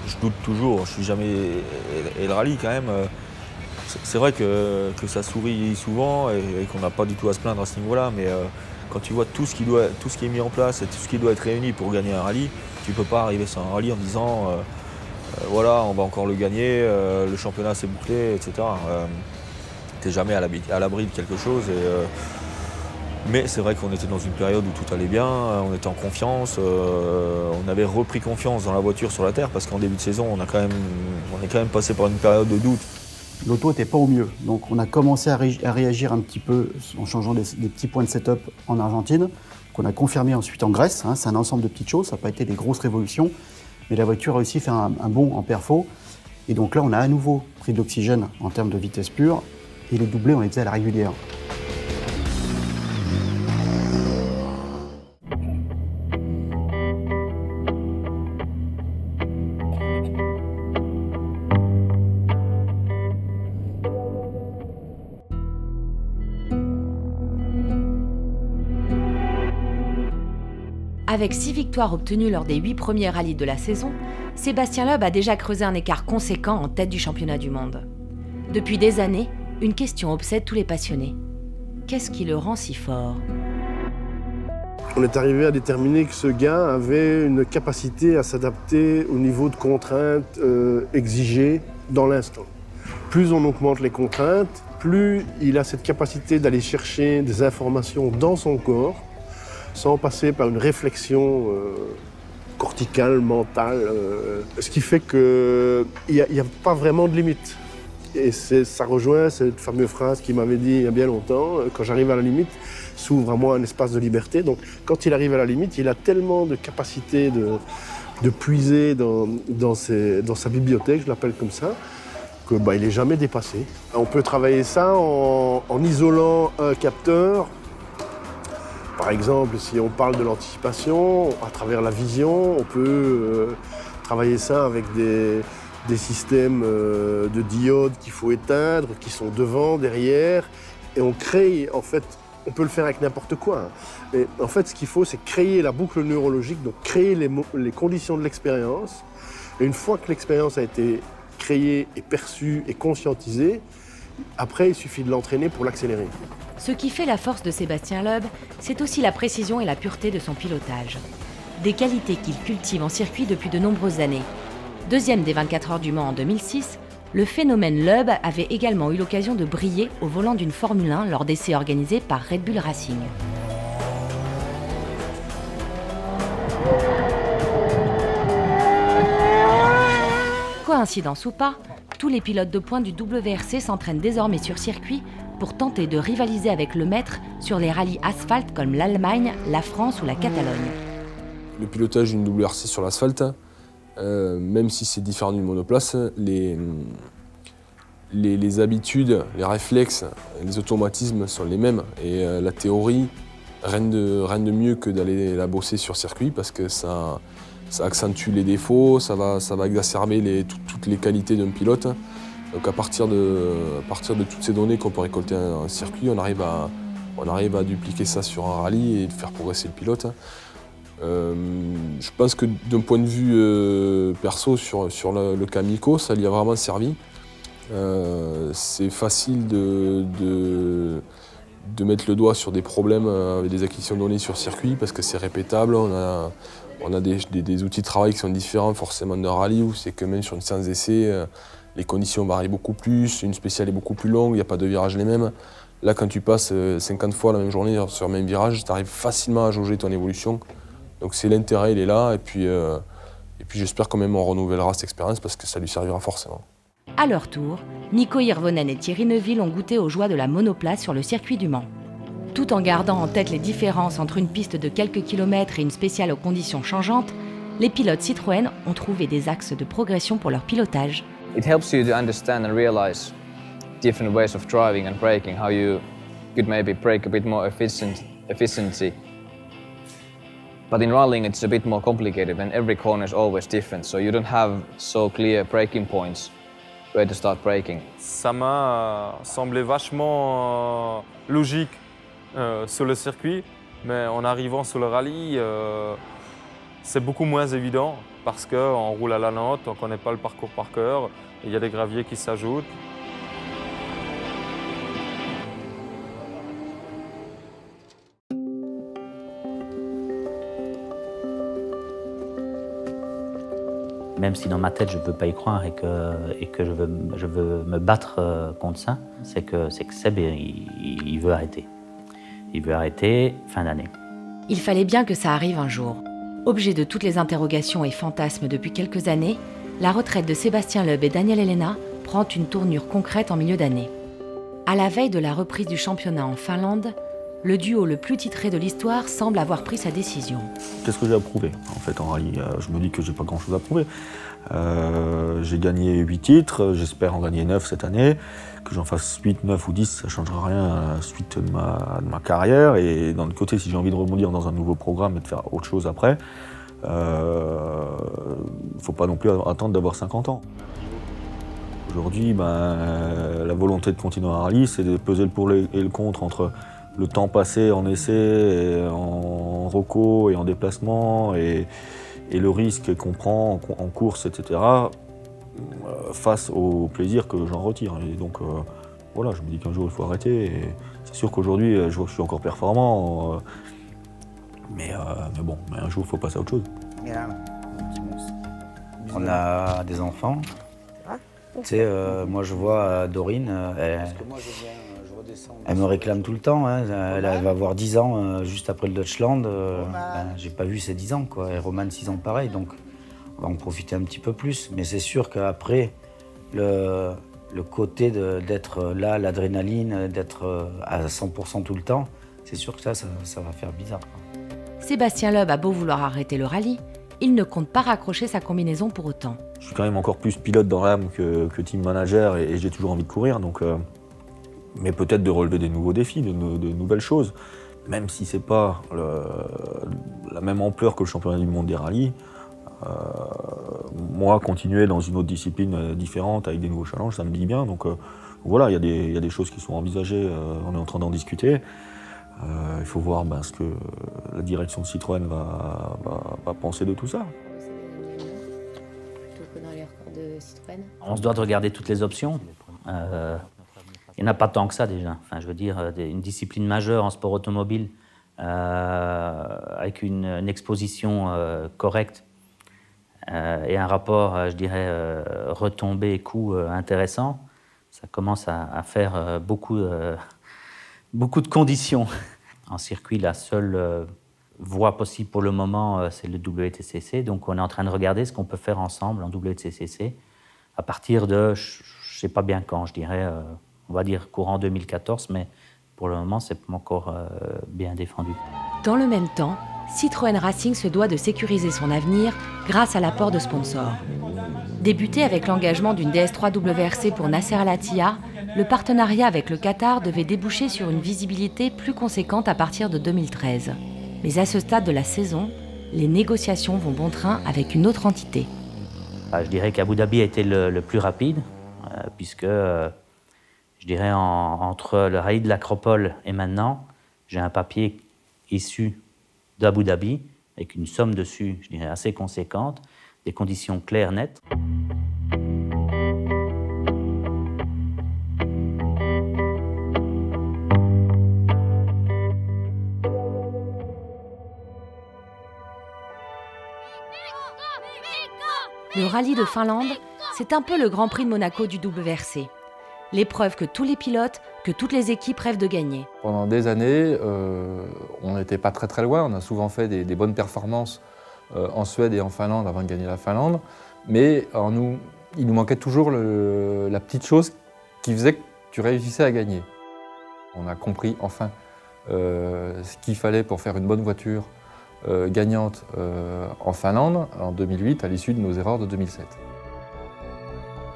Speaker 3: je doute toujours. Je suis jamais... Et le rallye, quand même, c'est vrai que ça sourit souvent et qu'on n'a pas du tout à se plaindre à ce niveau-là, mais quand tu vois tout ce qui est mis en place et tout ce qui doit être réuni pour gagner un rallye, tu ne peux pas arriver sur un rallye en disant voilà, on va encore le gagner, le championnat s'est bouclé, etc. Tu n'es jamais à l'abri de quelque chose. Mais c'est vrai qu'on était dans une période où tout allait bien, on était en confiance, on avait repris confiance dans la voiture sur la terre, parce qu'en début de saison, on est quand même passé par une période de doute.
Speaker 4: L'auto n'était pas au mieux, donc on a commencé à réagir un petit peu en changeant des petits points de setup en Argentine, qu'on a confirmé ensuite en Grèce. C'est un ensemble de petites choses, ça n'a pas été des grosses révolutions, mais la voiture a réussi à faire un bond en perfo. Et donc là, on a à nouveau pris de l'oxygène en termes de vitesse pure, et les doublés, on les faisait à la régulière.
Speaker 6: Avec 6 victoires obtenues lors des 8 premiers rallyes de la saison, Sébastien Loeb a déjà creusé un écart conséquent en tête du championnat du monde. Depuis des années, une question obsède tous les passionnés. Qu'est-ce qui le rend si fort ?
Speaker 19: On est arrivé à déterminer que ce gars avait une capacité à s'adapter au niveau de contraintes exigées dans l'instant. Plus on augmente les contraintes, plus il a cette capacité d'aller chercher des informations dans son corps, sans passer par une réflexion corticale, mentale. Ce qui fait qu'il n'y a pas vraiment de limite. Et ça rejoint cette fameuse phrase qu'il m'avait dit il y a bien longtemps, quand j'arrive à la limite, s'ouvre à moi un espace de liberté. Donc quand il arrive à la limite, il a tellement de capacité de puiser dans sa bibliothèque, je l'appelle comme ça, qu'il n'est jamais dépassé. On peut travailler ça en isolant un capteur. Par exemple, si on parle de l'anticipation, à travers la vision, on peut travailler ça avec des systèmes de diodes qu'il faut éteindre, qui sont devant, derrière, et on crée, en fait, on peut le faire avec n'importe quoi. Hein. Mais en fait, ce qu'il faut, c'est créer la boucle neurologique, donc créer les conditions de l'expérience. Et une fois que l'expérience a été créée et perçue et conscientisée, après, il suffit de l'entraîner pour l'accélérer.
Speaker 6: Ce qui fait la force de Sébastien Loeb, c'est aussi la précision et la pureté de son pilotage. Des qualités qu'il cultive en circuit depuis de nombreuses années. Deuxième des 24 heures du Mans en 2006, le phénomène Loeb avait également eu l'occasion de briller au volant d'une Formule 1 lors d'essais organisés par Red Bull Racing. Coïncidence ou pas, tous les pilotes de pointe du WRC s'entraînent désormais sur circuit pour tenter de rivaliser avec le maître sur les rallyes asphalte comme l'Allemagne, la France ou la Catalogne.
Speaker 1: Le pilotage d'une WRC sur l'asphalte, même si c'est différent d'une monoplace, les habitudes, les réflexes, les automatismes sont les mêmes. Et la théorie, rien de mieux que d'aller la bosser sur circuit parce que ça accentue les défauts, ça va exacerber toutes les qualités d'un pilote. Donc à partir de toutes ces données qu'on peut récolter en circuit, on arrive à dupliquer ça sur un rallye et de faire progresser le pilote. Je pense que d'un point de vue perso sur le cas Mikko, ça lui a vraiment servi. C'est facile de mettre le doigt sur des problèmes avec des acquisitions de données sur circuit parce que c'est répétable. On a des outils de travail qui sont différents forcément d'un rallye où c'est que même sur une séance d'essai, les conditions varient beaucoup plus, une spéciale est beaucoup plus longue, il n'y a pas de virages les mêmes. Là, quand tu passes 50 fois la même journée sur le même virage, tu arrives facilement à jauger ton évolution. Donc c'est l'intérêt, il est là, et puis j'espère quand même on renouvellera cette expérience parce que ça lui servira forcément.
Speaker 6: À leur tour, Mikko Hirvonen et Thierry Neuville ont goûté aux joies de la monoplace sur le circuit du Mans. Tout en gardant en tête les différences entre une piste de quelques kilomètres et une spéciale aux conditions changeantes, les pilotes Citroën ont trouvé des axes de progression pour leur pilotage.
Speaker 16: It helps you to understand and realize different ways of driving and braking, how you could maybe brake a bit more efficiency. But in rallying it's a bit more complicated and every corner is always different, so you don't have so clear braking points where to start braking.
Speaker 14: Ça m'a semblé vachement logique sur le circuit, mais en arrivant sur le rallye, c'est beaucoup moins évident parce qu'on roule à la note, on ne connaît pas le parcours par cœur, il y a des graviers qui s'ajoutent.
Speaker 18: Même si dans ma tête je ne peux pas y croire et que je veux me battre contre ça, c'est que Seb il veut arrêter. Il veut arrêter fin d'année.
Speaker 6: Il fallait bien que ça arrive un jour. Objet de toutes les interrogations et fantasmes depuis quelques années, la retraite de Sébastien Loeb et Daniel Helena prend une tournure concrète en milieu d'année. À la veille de la reprise du championnat en Finlande, le duo le plus titré de l'histoire semble avoir pris sa décision.
Speaker 3: Qu'est-ce que j'ai à prouver en fait en rallye? Je me dis que j'ai pas grand-chose à prouver. J'ai gagné 8 titres, j'espère en gagner 9 cette année. Que j'en fasse 8, 9 ou 10, ça ne changera rien à la suite de ma carrière. Et d'un autre côté, si j'ai envie de rebondir dans un nouveau programme et de faire autre chose après, il ne faut pas non plus attendre d'avoir 50 ans. Aujourd'hui, la volonté de continuer un rallye, c'est de peser le pour et le contre entre le temps passé en essai, et en Rocco et en déplacement et le risque qu'on prend en course, etc., face au plaisir que j'en retire. Et donc voilà, je me dis qu'un jour il faut arrêter. C'est sûr qu'aujourd'hui, je vois que je suis encore performant, mais bon, un jour il faut passer à autre chose.
Speaker 5: On a des enfants. Tu sais, moi je vois Dorine, elle me réclame tout le temps. Hein. Elle va avoir 10 ans juste après le Deutschland. J'ai pas vu ses 10 ans, quoi. Et Roman 6 ans pareil, donc on va en profiter un petit peu plus. Mais c'est sûr qu'après, le côté d'être là, l'adrénaline, d'être à 100% tout le temps, c'est sûr que ça va faire bizarre, quoi.
Speaker 6: Sébastien Loeb a beau vouloir arrêter le rallye, il ne compte pas raccrocher sa combinaison pour autant.
Speaker 3: Je suis quand même encore plus pilote dans l'âme que team manager et j'ai toujours envie de courir, donc, mais peut-être de relever des nouveaux défis, de nouvelles choses. Même si c'est pas la même ampleur que le championnat du monde des rallyes, moi, continuer dans une autre discipline différente avec des nouveaux challenges, ça me dit bien. Donc voilà, il y a des choses qui sont envisagées, on est en train d'en discuter. Il faut voir ce que la direction de Citroën va penser de tout ça.
Speaker 18: On se doit de regarder toutes les options. Il n'y en a pas tant que ça déjà. Enfin, je veux dire, une discipline majeure en sport automobile avec une exposition correcte et un rapport, je dirais, retombées-coût intéressant, ça commence à faire beaucoup de conditions. En circuit, la seule voie possible pour le moment, c'est le WTCC. Donc on est en train de regarder ce qu'on peut faire ensemble en WTCC à partir de, je ne sais pas bien quand, je dirais, on va dire courant 2014, mais pour le moment, c'est pas encore bien défendu.
Speaker 6: Dans le même temps, Citroën Racing se doit de sécuriser son avenir grâce à l'apport de sponsors. Débuté avec l'engagement d'une DS3 WRC pour Nasser Al Attiyah, le partenariat avec le Qatar devait déboucher sur une visibilité plus conséquente à partir de 2013. Mais à ce stade de la saison, les négociations vont bon train avec une autre entité.
Speaker 18: Je dirais qu'Abu Dhabi a été le plus rapide, puisque, je dirais, entre le rallye de l'Acropole et maintenant, j'ai un papier issu d'Abu Dhabi, avec une somme dessus, je dirais, assez conséquente, des conditions claires, nettes.
Speaker 6: Le rallye de Finlande, c'est un peu le Grand Prix de Monaco du WRC. L'épreuve que tous les pilotes, que toutes les équipes rêvent de gagner.
Speaker 13: Pendant des années, on n'était pas très loin. On a souvent fait des bonnes performances en Suède et en Finlande avant de gagner la Finlande. Mais il nous manquait toujours la petite chose qui faisait que tu réussissais à gagner. On a compris enfin ce qu'il fallait pour faire une bonne voiture gagnante en Finlande en 2008 à l'issue de nos erreurs de 2007.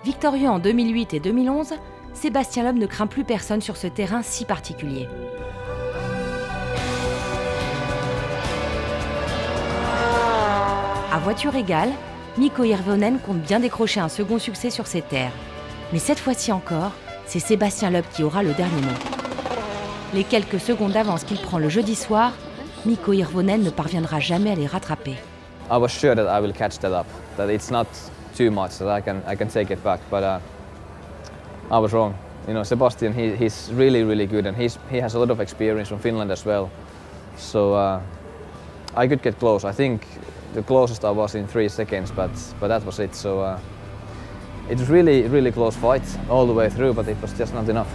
Speaker 6: Victorieux en 2008 et 2011, Sébastien Loeb ne craint plus personne sur ce terrain si particulier. À voiture égale, Mikko Hirvonen compte bien décrocher un second succès sur ses terres. Mais cette fois-ci encore, c'est Sébastien Loeb qui aura le dernier mot. Les quelques secondes d'avance qu'il prend le jeudi soir, Mikko Hirvonen ne parviendra jamais à les rattraper.
Speaker 16: I was sure that I will catch that up, that it's not too much, that I can take it back, but I was wrong. You know, Sebastian, he's really good, and he has a lot of experience from Finland as well. So I could get close. I think the closest I was in 3 seconds, but that was it. So it was really close fight all the way through, but it was just not enough.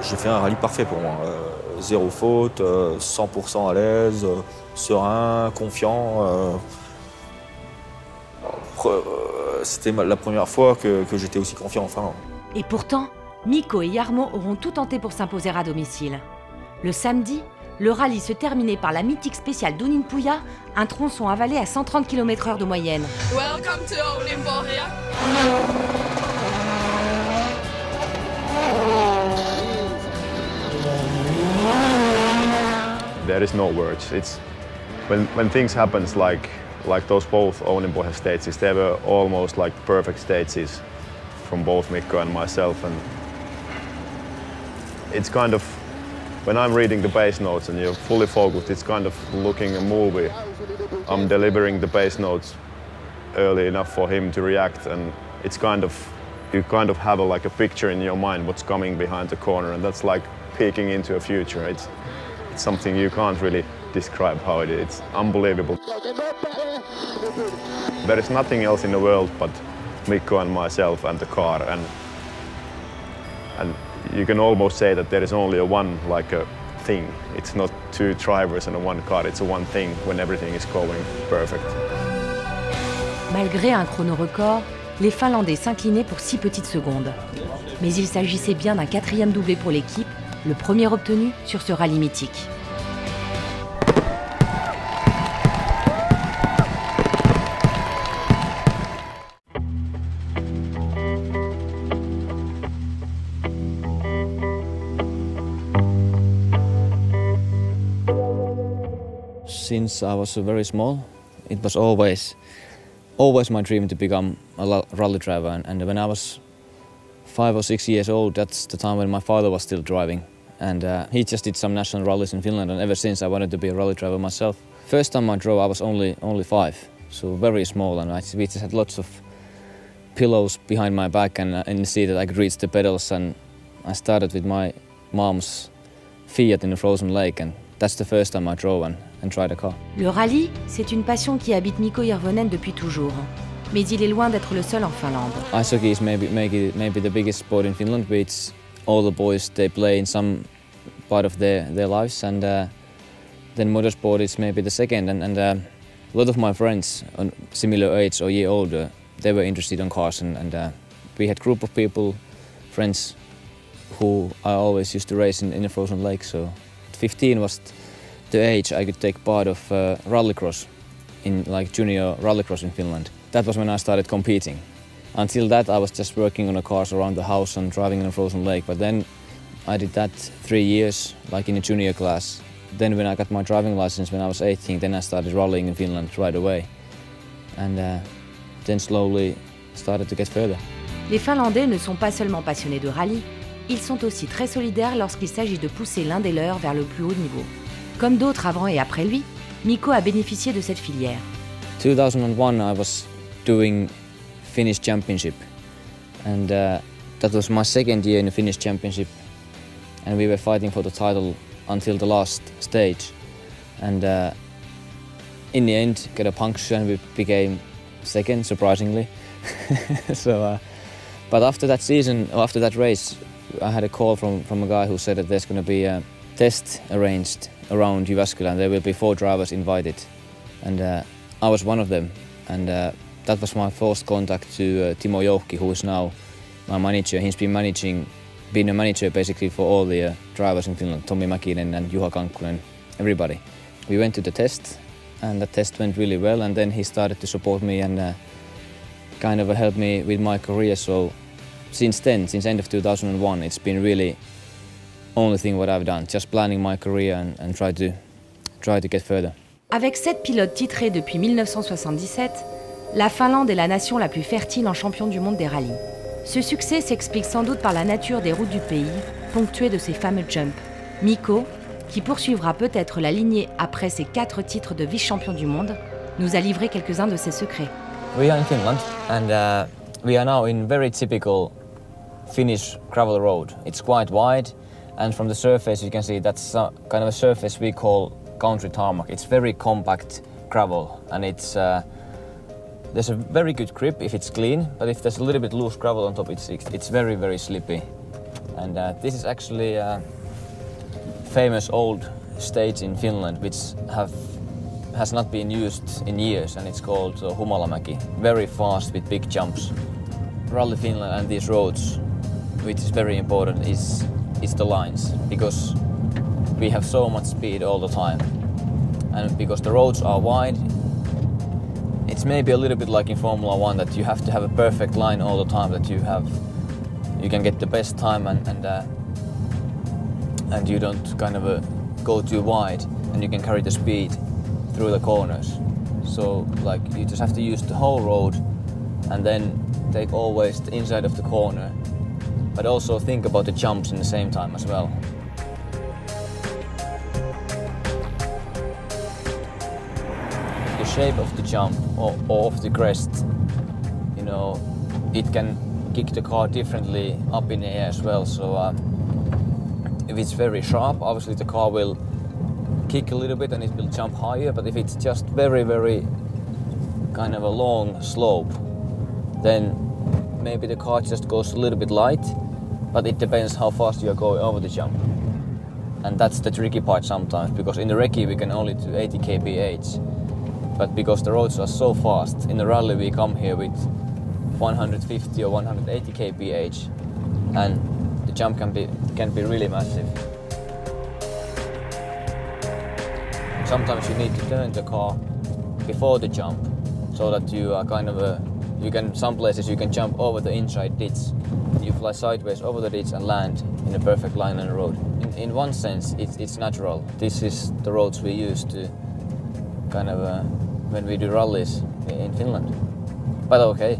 Speaker 3: J'ai fait un rallye parfait pour moi. Zéro faute, 100% à l'aise, serein, confiant. C'était la première fois que j'étais aussi confiant en Finlande.
Speaker 6: Et pourtant, Mikko et Jarmo auront tout tenté pour s'imposer à domicile. Le samedi, le rallye se terminait par la mythique spéciale d'Uninpuja, un tronçon avalé à 130 km/h de moyenne.
Speaker 20: Welcome to Uninpuja.
Speaker 17: There is no words. It's when things happens like those both Uninpuja stages, they were almost like perfect stages from both Mikko and myself, and it's kind of when I'm reading the bass notes and you're fully focused, it's kind of looking a movie. I'm delivering the bass notes early enough for him to react, and it's kind of, you kind of have like a picture in your mind what's coming behind the corner, and that's like peeking into a future. It's something you can't really describe how it is. It's unbelievable. There is nothing else in the world but Mikko and myself and the car, and you can almost say that there is only one like a thing. It's not two drivers and one car, it's a one thing when everything is going perfect.
Speaker 6: Malgré un chrono record, les Finlandais s'inclinaient pour 6 petites secondes. Mais il s'agissait bien d'un 4e doublé pour l'équipe, le premier obtenu sur ce rallye mythique.
Speaker 16: Since I was very small, it was always my dream to become a rally driver. And when I was 5 or 6 years old, that's the time when my father was still driving. And he just did some national rallies in Finland, and ever since I wanted to be a rally driver myself. First time I drove, I was only 5, so very small, and we just had lots of pillows behind my back and in the seat that I could reach the pedals. And I started with my mom's Fiat in the frozen lake, and that's the first time I drove and tried a car.
Speaker 6: Le rallye, c'est une passion qui habite Mikko Hirvonen depuis toujours. Mais il est loin d'être le seul en Finlande.
Speaker 16: Ice hockey is maybe the biggest sport in Finland, which all the boys they play in some part of their lives, and then motorsport is maybe the second. And a lot of my friends on similar age or year older, they were interested in cars, and we had a group of people, friends, who I always used to race in a frozen lake. So 15 was the age I could take part of rallycross, in like junior rallycross in Finland. That was when I started competing. Until that, I was just working on the cars around the house and driving in a frozen lake. But then I did that 3 years, like in a junior class. Then when I got my driving license when I was 18, then I started rallying in Finland right away. And then slowly started to get further.
Speaker 6: Les Finlandais ne sont pas seulement passionnés de rallye, ils sont aussi très solidaires lorsqu'il s'agit de pousser l'un des leurs vers le plus haut niveau. Comme d'autres avant et après lui, Mikko a bénéficié de cette filière.
Speaker 16: 2001, I was doing Finnish Championship, and that was my second year in the Finnish Championship, and we were fighting for the title until the last stage, and in the end got a puncture and we became second, surprisingly. But after that season, or after that race, I had a call from a guy who said that there's going to be a test arranged around Jyväskylä, and there will be 4 drivers invited, and I was one of them, and that was my first contact to Timo Jouhki, who is now my manager. He's been a manager basically for all the drivers in Finland, Tommi Mäkinen and Juha Kankkunen, everybody. We went to the test, and the test went really well, and then he started to support me and kind of helped me with my career. So since then, since end of 2001, it's been really only thing what I've done, just planning my career and try to get further.
Speaker 6: Avec 7 pilotes titrés depuis 1977, la Finlande est la nation la plus fertile en champion du monde des rallyes. Ce succès s'explique sans doute par la nature des routes du pays, ponctuées de ces fameux jumps. Mikko, qui poursuivra peut-être la lignée après ses 4 titres de vice-champion du monde, nous a livré quelques-uns de ses secrets.
Speaker 16: We are in Finland, and we are now in very typical Finnish gravel road. It's quite wide, and from the surface you can see that's kind of a surface we call country tarmac. It's very compact gravel, and it's there's a very good grip if it's clean, but if there's a little bit loose gravel on top, it's very, very slippy. And this is actually a famous old stage in Finland which has not been used in years, and it's called Humalamäki. Very fast with big jumps. Rally Finland and these roads, which is very important, is the lines, because we have so much speed all the time, and because the roads are wide, it's maybe a little bit like in Formula 1 that you have to have a perfect line all the time, that you can get the best time and you don't kind of go too wide, and you can carry the speed through the corners. So like you just have to use the whole road and then take always the inside of the corner, but also think about the jumps in the same time as well. shape of the jump or of the crest, you know, it can kick the car differently up in the air as well. So if it's very sharp, obviously the car will kick a little bit and it will jump higher. But if it's just very, very kind of a long slope, then maybe the car just goes a little bit light, but it depends how fast you are going over the jump. And that's the tricky part sometimes, because in the recce we can only do 80 kph. But because the roads are so fast, in the rally we come here with 150 or 180 kph, and the jump can be really massive. Sometimes you need to turn the car before the jump, so that you are kind of some places you can jump over the inside ditch. You fly sideways over the ditch and land in a perfect line on the road. In one sense, it's natural. This is the roads we use to kind of when we do rallies in Finland. But okay,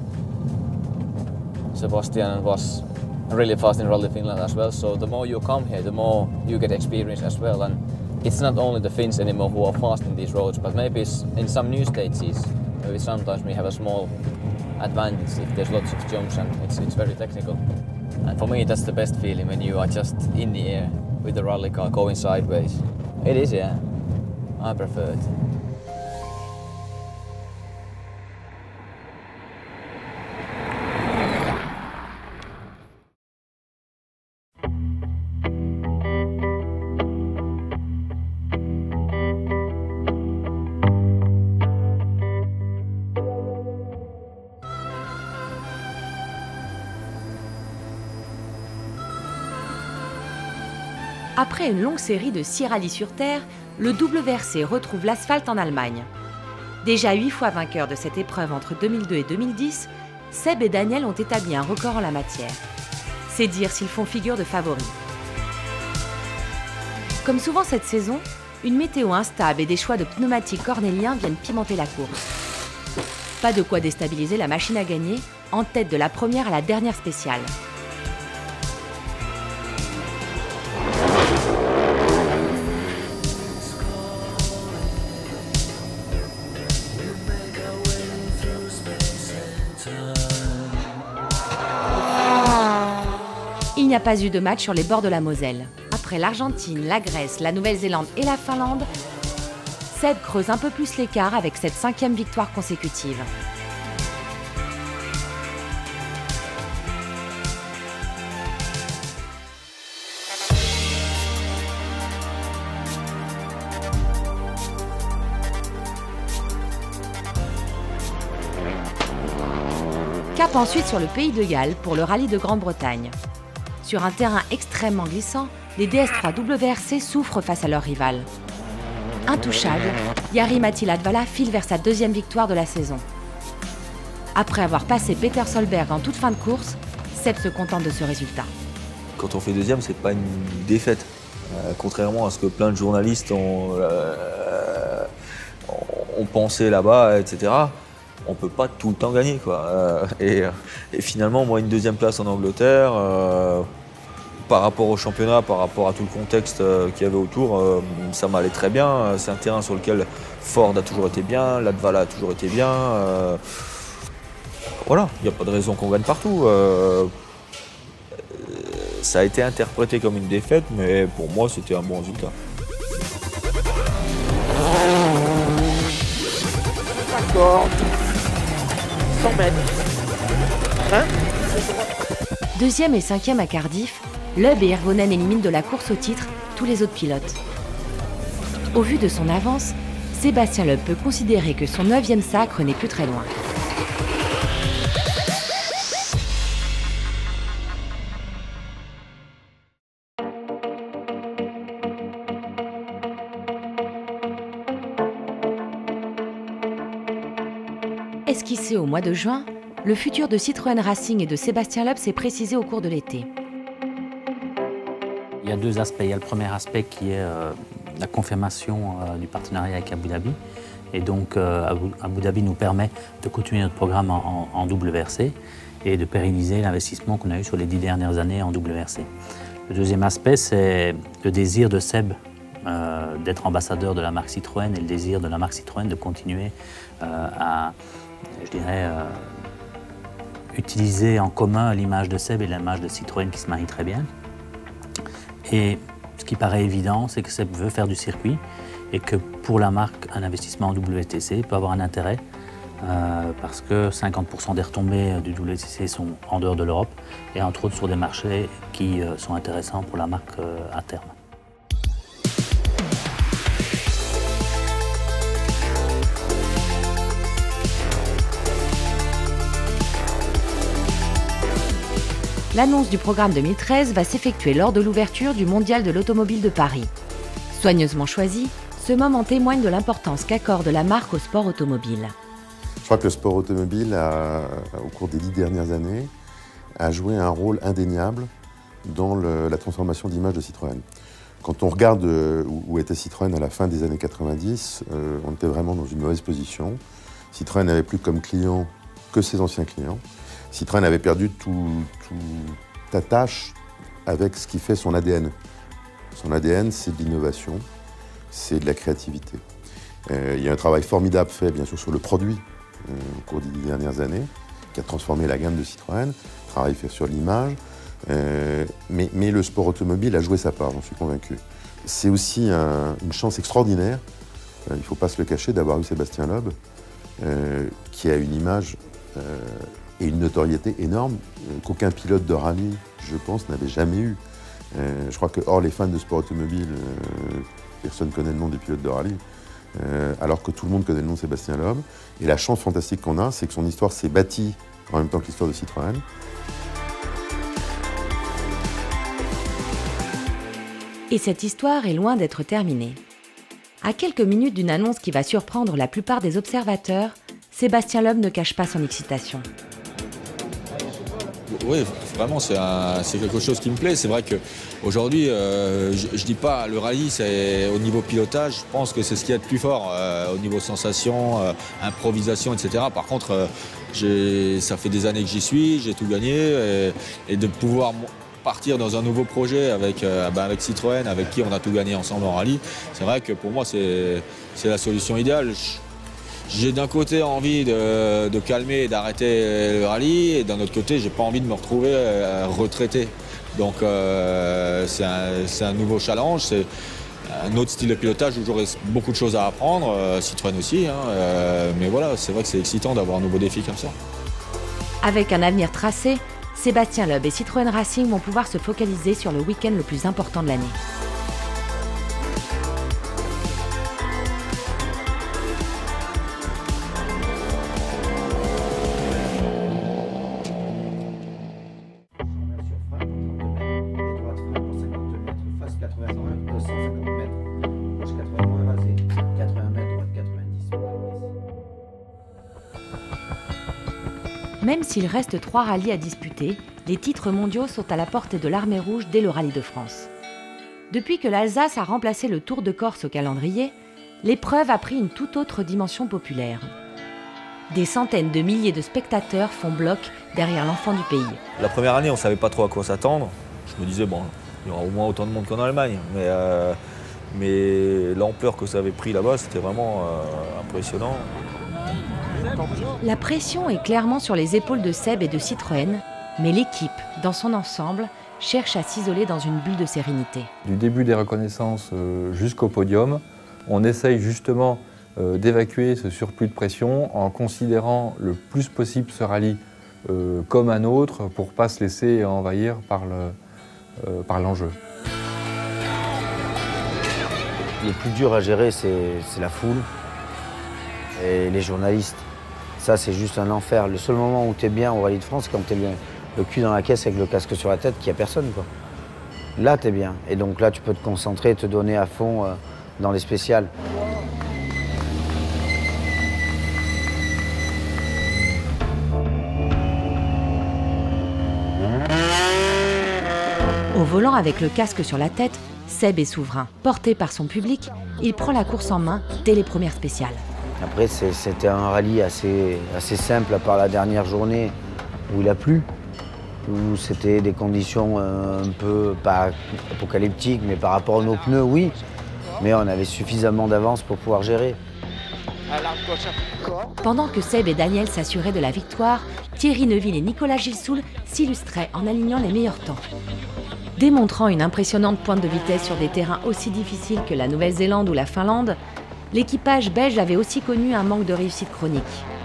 Speaker 16: Sebastian was really fast in Rally Finland as well, so the more you come here, the more you get experience as well. And it's not only the Finns anymore who are fast in these roads, but maybe in some new stages, maybe sometimes we have a small advantage if there's lots of jumps and it's very technical. And for me, that's the best feeling when you are just in the air with the rally car going sideways. It is, yeah. I prefer it.
Speaker 6: Après une longue série de 6 rallyes sur terre, le WRC retrouve l'asphalte en Allemagne. Déjà 8 fois vainqueurs de cette épreuve entre 2002 et 2010, Seb et Daniel ont établi un record en la matière. C'est dire s'ils font figure de favoris. Comme souvent cette saison, une météo instable et des choix de pneumatiques cornéliens viennent pimenter la course. Pas de quoi déstabiliser la machine à gagner, en tête de la première à la dernière spéciale. Il n'y a pas eu de match sur les bords de la Moselle. Après l'Argentine, la Grèce, la Nouvelle-Zélande et la Finlande, Seb creuse un peu plus l'écart avec cette 5e victoire consécutive. Cap ensuite sur le Pays de Galles pour le rallye de Grande-Bretagne. Sur un terrain extrêmement glissant, les DS3 WRC souffrent face à leur rival. Intouchable, Jari-Matti Latvala file vers sa 2e victoire de la saison. Après avoir passé Peter Solberg en toute fin de course, Seb se contente de ce résultat.
Speaker 3: Quand on fait 2e, c'est pas une défaite. Contrairement à ce que plein de journalistes ont pensé là-bas, etc. On ne peut pas tout le temps gagner, quoi. Et finalement, moi, une 2e place en Angleterre, par rapport au championnat, par rapport à tout le contexte qu'il y avait autour, ça m'allait très bien. C'est un terrain sur lequel Ford a toujours été bien, Latvala a toujours été bien. Voilà, il n'y a pas de raison qu'on gagne partout. Ça a été interprété comme une défaite, mais pour moi, c'était un bon résultat.
Speaker 15: D'accord. 100 mètres. Hein?
Speaker 6: 2e et 5e à Cardiff, Loeb et Hirvonen éliminent de la course au titre tous les autres pilotes. Au vu de son avance, Sébastien Loeb peut considérer que son 9e sacre n'est plus très loin. Esquissé au mois de juin, le futur de Citroën Racing et de Sébastien Loeb s'est précisé au cours de l'été.
Speaker 18: Il y a 2 aspects. Il y a le premier aspect qui est la confirmation du partenariat avec Abu Dhabi. Et donc Abu Dhabi nous permet de continuer notre programme en WRC et de pérenniser l'investissement qu'on a eu sur les 10 dernières années en WRC. Le deuxième aspect, c'est le désir de Seb d'être ambassadeur de la marque Citroën et le désir de la marque Citroën de continuer à, je dirais, utiliser en commun l'image de Seb et l'image de Citroën qui se marient très bien. Et ce qui paraît évident, c'est que Seb veut faire du circuit et que pour la marque, un investissement en WTCC peut avoir un intérêt parce que 50% des retombées du WTCC sont en dehors de l'Europe et entre autres sur des marchés qui sont intéressants pour la marque à terme.
Speaker 6: L'annonce du programme 2013 va s'effectuer lors de l'ouverture du Mondial de l'automobile de Paris. Soigneusement choisi, ce moment témoigne de l'importance qu'accorde la marque au sport automobile.
Speaker 21: Je crois que le sport automobile, au cours des 10 dernières années, a joué un rôle indéniable dans la transformation d'image de Citroën. Quand on regarde où était Citroën à la fin des années 90, on était vraiment dans une mauvaise position. Citroën n'avait plus comme client que ses anciens clients. Citroën avait perdu toute attache avec ce qui fait son ADN. Son ADN, c'est de l'innovation, c'est de la créativité. Il y a un travail formidable fait, bien sûr, sur le produit au cours des 10 dernières années, qui a transformé la gamme de Citroën, travail fait sur l'image, mais le sport automobile a joué sa part, j'en suis convaincu. C'est aussi une chance extraordinaire, il ne faut pas se le cacher, d'avoir eu Sébastien Loeb, qui a une image et une notoriété énorme qu'aucun pilote de rallye, je pense, n'avait jamais eu. Je crois que, hors les fans de sport automobile, personne ne connaît le nom des pilotes de rallye, alors que tout le monde connaît le nom de Sébastien Loeb. Et la chance fantastique qu'on a, c'est que son histoire s'est bâtie en même temps que l'histoire de Citroën.
Speaker 6: Et cette histoire est loin d'être terminée. À quelques minutes d'une annonce qui va surprendre la plupart des observateurs, Sébastien Loeb ne cache pas son excitation.
Speaker 3: Oui, vraiment, c'est quelque chose qui me plaît. C'est vrai qu'aujourd'hui, je ne dis pas le rallye, c'est au niveau pilotage, je pense que c'est ce qu'il y a de plus fort, au niveau sensation, improvisation, etc. Par contre, ça fait des années que j'y suis, j'ai tout gagné, et de pouvoir partir dans un nouveau projet avec Citroën, avec qui on a tout gagné ensemble en rallye, c'est vrai que pour moi, c'est la solution idéale. J'ai d'un côté envie de calmer et d'arrêter le rallye, et d'un autre côté, j'ai pas envie de me retrouver retraité. Donc c'est un nouveau challenge, c'est un autre style de pilotage où j'aurai beaucoup de choses à apprendre, Citroën aussi, mais voilà, c'est vrai que c'est excitant d'avoir un nouveau défi comme ça.
Speaker 6: Avec un avenir tracé, Sébastien Loeb et Citroën Racing vont pouvoir se focaliser sur le week-end le plus important de l'année. Même s'il reste 3 rallyes à disputer, les titres mondiaux sont à la portée de l'Armée rouge dès le Rallye de France. Depuis que l'Alsace a remplacé le Tour de Corse au calendrier, l'épreuve a pris une toute autre dimension populaire. Des centaines de milliers de spectateurs font bloc derrière l'enfant du pays.
Speaker 3: La première année, on ne savait pas trop à quoi s'attendre. Je me disais, bon, il y aura au moins autant de monde qu'en Allemagne. Mais l'ampleur que ça avait pris là-bas, c'était vraiment impressionnant.
Speaker 6: La pression est clairement sur les épaules de Seb et de Citroën, mais l'équipe, dans son ensemble, cherche à s'isoler dans une bulle de sérénité.
Speaker 13: Du début des reconnaissances jusqu'au podium, on essaye justement d'évacuer ce surplus de pression en considérant le plus possible ce rallye comme un autre pour ne pas se laisser envahir par l'enjeu.
Speaker 5: Le plus dur à gérer, c'est la foule et les journalistes. Ça, c'est juste un enfer. Le seul moment où tu es bien au Rallye de France, c'est quand tu es bien le cul dans la caisse avec le casque sur la tête, qu'il n'y a personne, quoi. Là, tu es bien. Et donc là, tu peux te concentrer, te donner à fond dans les spéciales.
Speaker 6: Au volant avec le casque sur la tête, Seb est souverain. Porté par son public, il prend la course en main dès les premières spéciales.
Speaker 5: Après, c'était un rallye assez simple, à part la dernière journée où il a plu, où c'était des conditions un peu, pas apocalyptiques, mais par rapport à nos pneus, oui. Mais on avait suffisamment d'avance pour pouvoir gérer.
Speaker 6: Pendant que Seb et Daniel s'assuraient de la victoire, Thierry Neuville et Nicolas Gilsoul s'illustraient en alignant les meilleurs temps. Démontrant une impressionnante pointe de vitesse sur des terrains aussi difficiles que la Nouvelle-Zélande ou la Finlande, l'équipage belge avait aussi connu un manque de réussite chronique.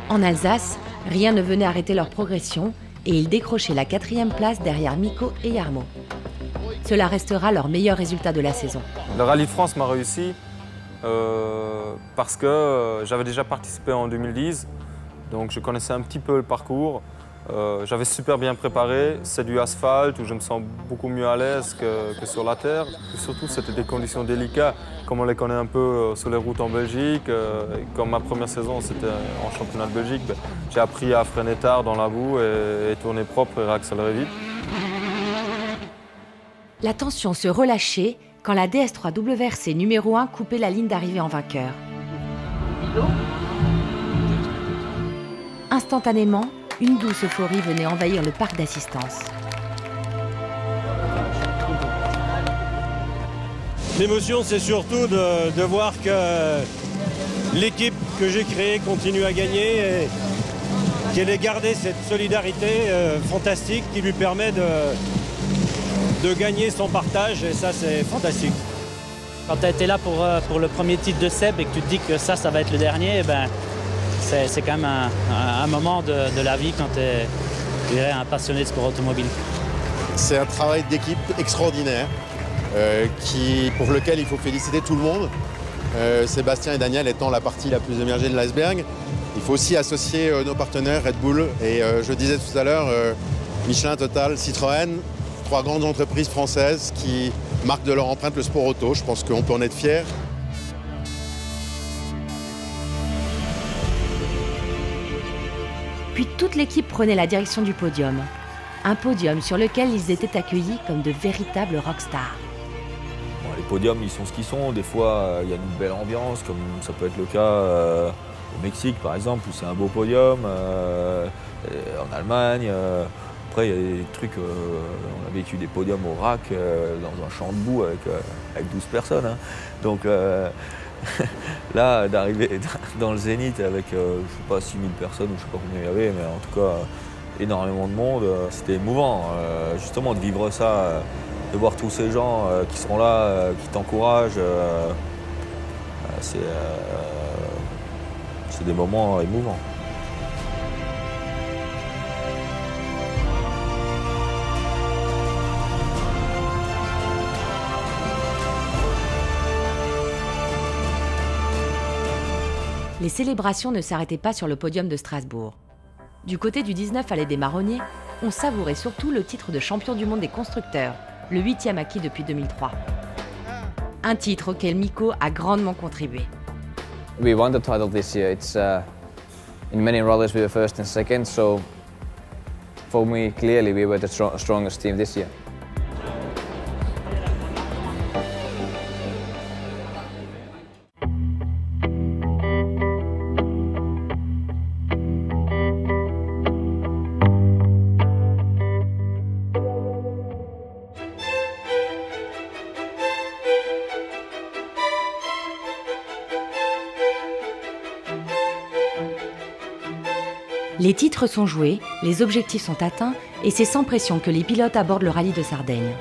Speaker 6: En Alsace, rien ne venait arrêter leur progression et ils décrochaient la 4e place derrière Mikko et Jarmo. Cela restera leur meilleur résultat de la saison.
Speaker 14: Le Rallye de France m'a réussi parce que j'avais déjà participé en 2010, donc je connaissais un petit peu le parcours. J'avais super bien préparé, c'est du asphalte où je me sens beaucoup mieux à l'aise que sur la terre. Et surtout, c'était des conditions délicates, comme on les connaît un peu sur les routes en Belgique. Comme ma première saison, c'était en championnat de Belgique, j'ai appris à freiner tard dans la boue et tourner propre et réaccélérer vite.
Speaker 6: La tension se relâchait quand la DS3 WRC numéro 1 coupait la ligne d'arrivée en vainqueur. Instantanément, une douce euphorie venait envahir le parc d'assistance.
Speaker 7: L'émotion, c'est surtout de voir que l'équipe que j'ai créée continue à gagner et qu'elle ait gardé cette solidarité fantastique qui lui permet de gagner son partage, et ça, c'est fantastique.
Speaker 18: Quand tu as été là pour le premier titre de Seb et que tu te dis que ça va être le dernier, ben, c'est quand même un moment de la vie quand tu es un passionné de sport automobile.
Speaker 22: C'est un travail d'équipe extraordinaire pour lequel il faut féliciter tout le monde. Sébastien et Daniel étant la partie la plus émergée de l'iceberg. Il faut aussi associer nos partenaires Red Bull et je disais tout à l'heure Michelin, Total, Citroën, 3 grandes entreprises françaises qui marquent de leur empreinte le sport auto. Je pense qu'on peut en être fiers.
Speaker 6: Puis toute l'équipe prenait la direction du podium. Un podium sur lequel ils étaient accueillis comme de véritables rockstars.
Speaker 3: Bon, les podiums, ils sont ce qu'ils sont. Des fois, il y a une belle ambiance, comme ça peut être le cas au Mexique, par exemple, où c'est un beau podium. En Allemagne. Après, il y a des trucs, on a vécu des podiums au RAC, dans un champ de boue avec 12 personnes. Hein. Donc là, d'arriver dans le Zénith avec, je ne sais pas, 6000 personnes, ou je ne sais pas combien il y avait, mais en tout cas, énormément de monde, c'était émouvant, justement, de vivre ça, de voir tous ces gens qui sont là, qui t'encouragent. C'est des moments émouvants.
Speaker 6: Les célébrations ne s'arrêtaient pas sur le podium de Strasbourg. Du côté du 19 Allée des Marronniers, on savourait surtout le titre de champion du monde des constructeurs, le 8e acquis depuis 2003. Un titre auquel Mikko a grandement contribué.
Speaker 16: We won the title this year. It's in many rallies we were first and second, so for me clearly we were the strongest team this year.
Speaker 6: Les titres sont joués, les objectifs sont atteints et c'est sans pression que les pilotes abordent le rallye de Sardaigne.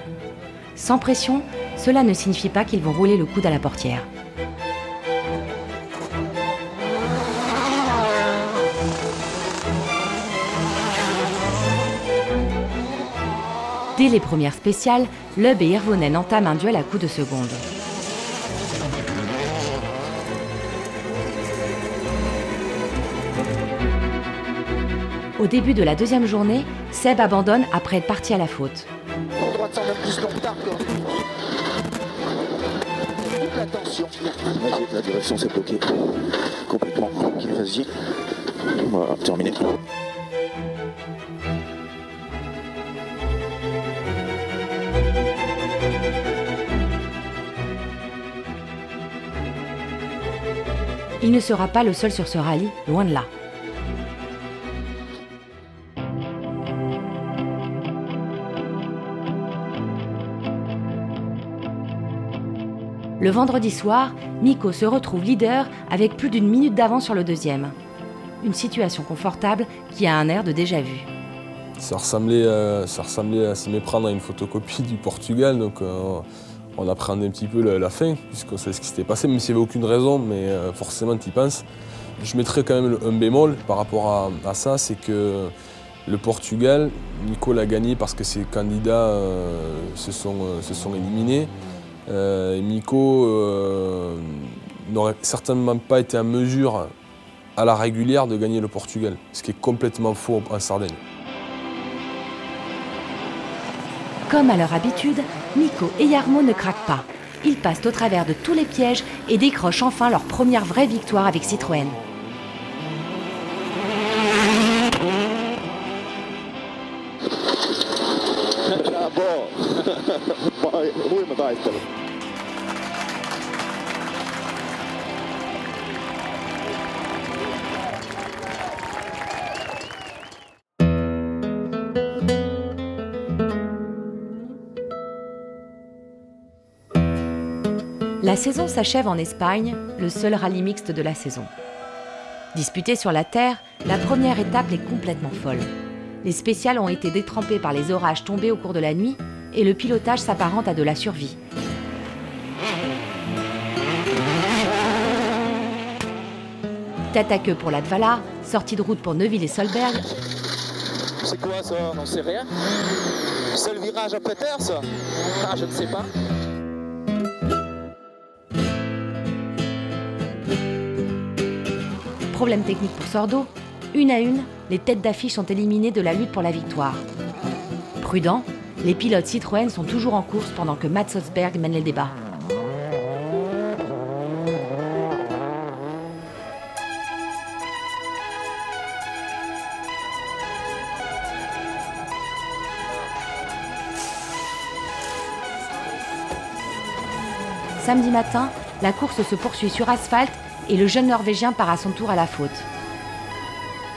Speaker 6: Sans pression, cela ne signifie pas qu'ils vont rouler le coude à la portière. Dès les premières spéciales, Loeb et Hirvonen entament un duel à coups de seconde. Au début de la deuxième journée, Seb abandonne après être parti à la faute.
Speaker 15: Pour droite, ça va plus long, attention. Vas-y, la direction s'est bloquée. Complètement. Ok, vas-y. Voilà, terminé.
Speaker 6: Il ne sera pas le seul sur ce rallye, loin de là. Le Le vendredi soir, Mikko se retrouve leader avec plus d'1 minute d'avance sur le deuxième. Une situation confortable qui a un air de déjà-vu.
Speaker 1: Ça ressemblait à s'y méprendre à une photocopie du Portugal, donc on appréhendait un petit peu la fin, puisqu'on sait ce qui s'était passé, même s'il n'y avait aucune raison, mais forcément tu y penses. Je mettrais quand même un bémol par rapport à ça, c'est que le Portugal, Mikko l'a gagné parce que ses candidats se sont éliminés. Mikko n'aurait certainement pas été en mesure à la régulière de gagner le Portugal, ce qui est complètement faux en Sardaigne.
Speaker 6: Comme à leur habitude, Mikko et Jarmo ne craquent pas. Ils passent au travers de tous les pièges et décrochent enfin leur première vraie victoire avec Citroën. La saison s'achève en Espagne, le seul rallye mixte de la saison. Disputée sur la terre, la première étape est complètement folle. Les spéciales ont été détrempées par les orages tombés au cours de la nuit et le pilotage s'apparente à de la survie. Tête à queue pour Latvala, sortie de route pour Neuville et Solberg.
Speaker 8: C'est quoi ça? On sait rien. C'est le virage à Peters? Ah, je ne sais pas.
Speaker 6: Problème technique pour Sordo, une à une, les têtes d'affiche sont éliminées de la lutte pour la victoire. Prudents, les pilotes Citroën sont toujours en course pendant que Mats Osberg mène les débats. Samedi matin, la course se poursuit sur asphalte et le jeune Norvégien part à son tour à la faute.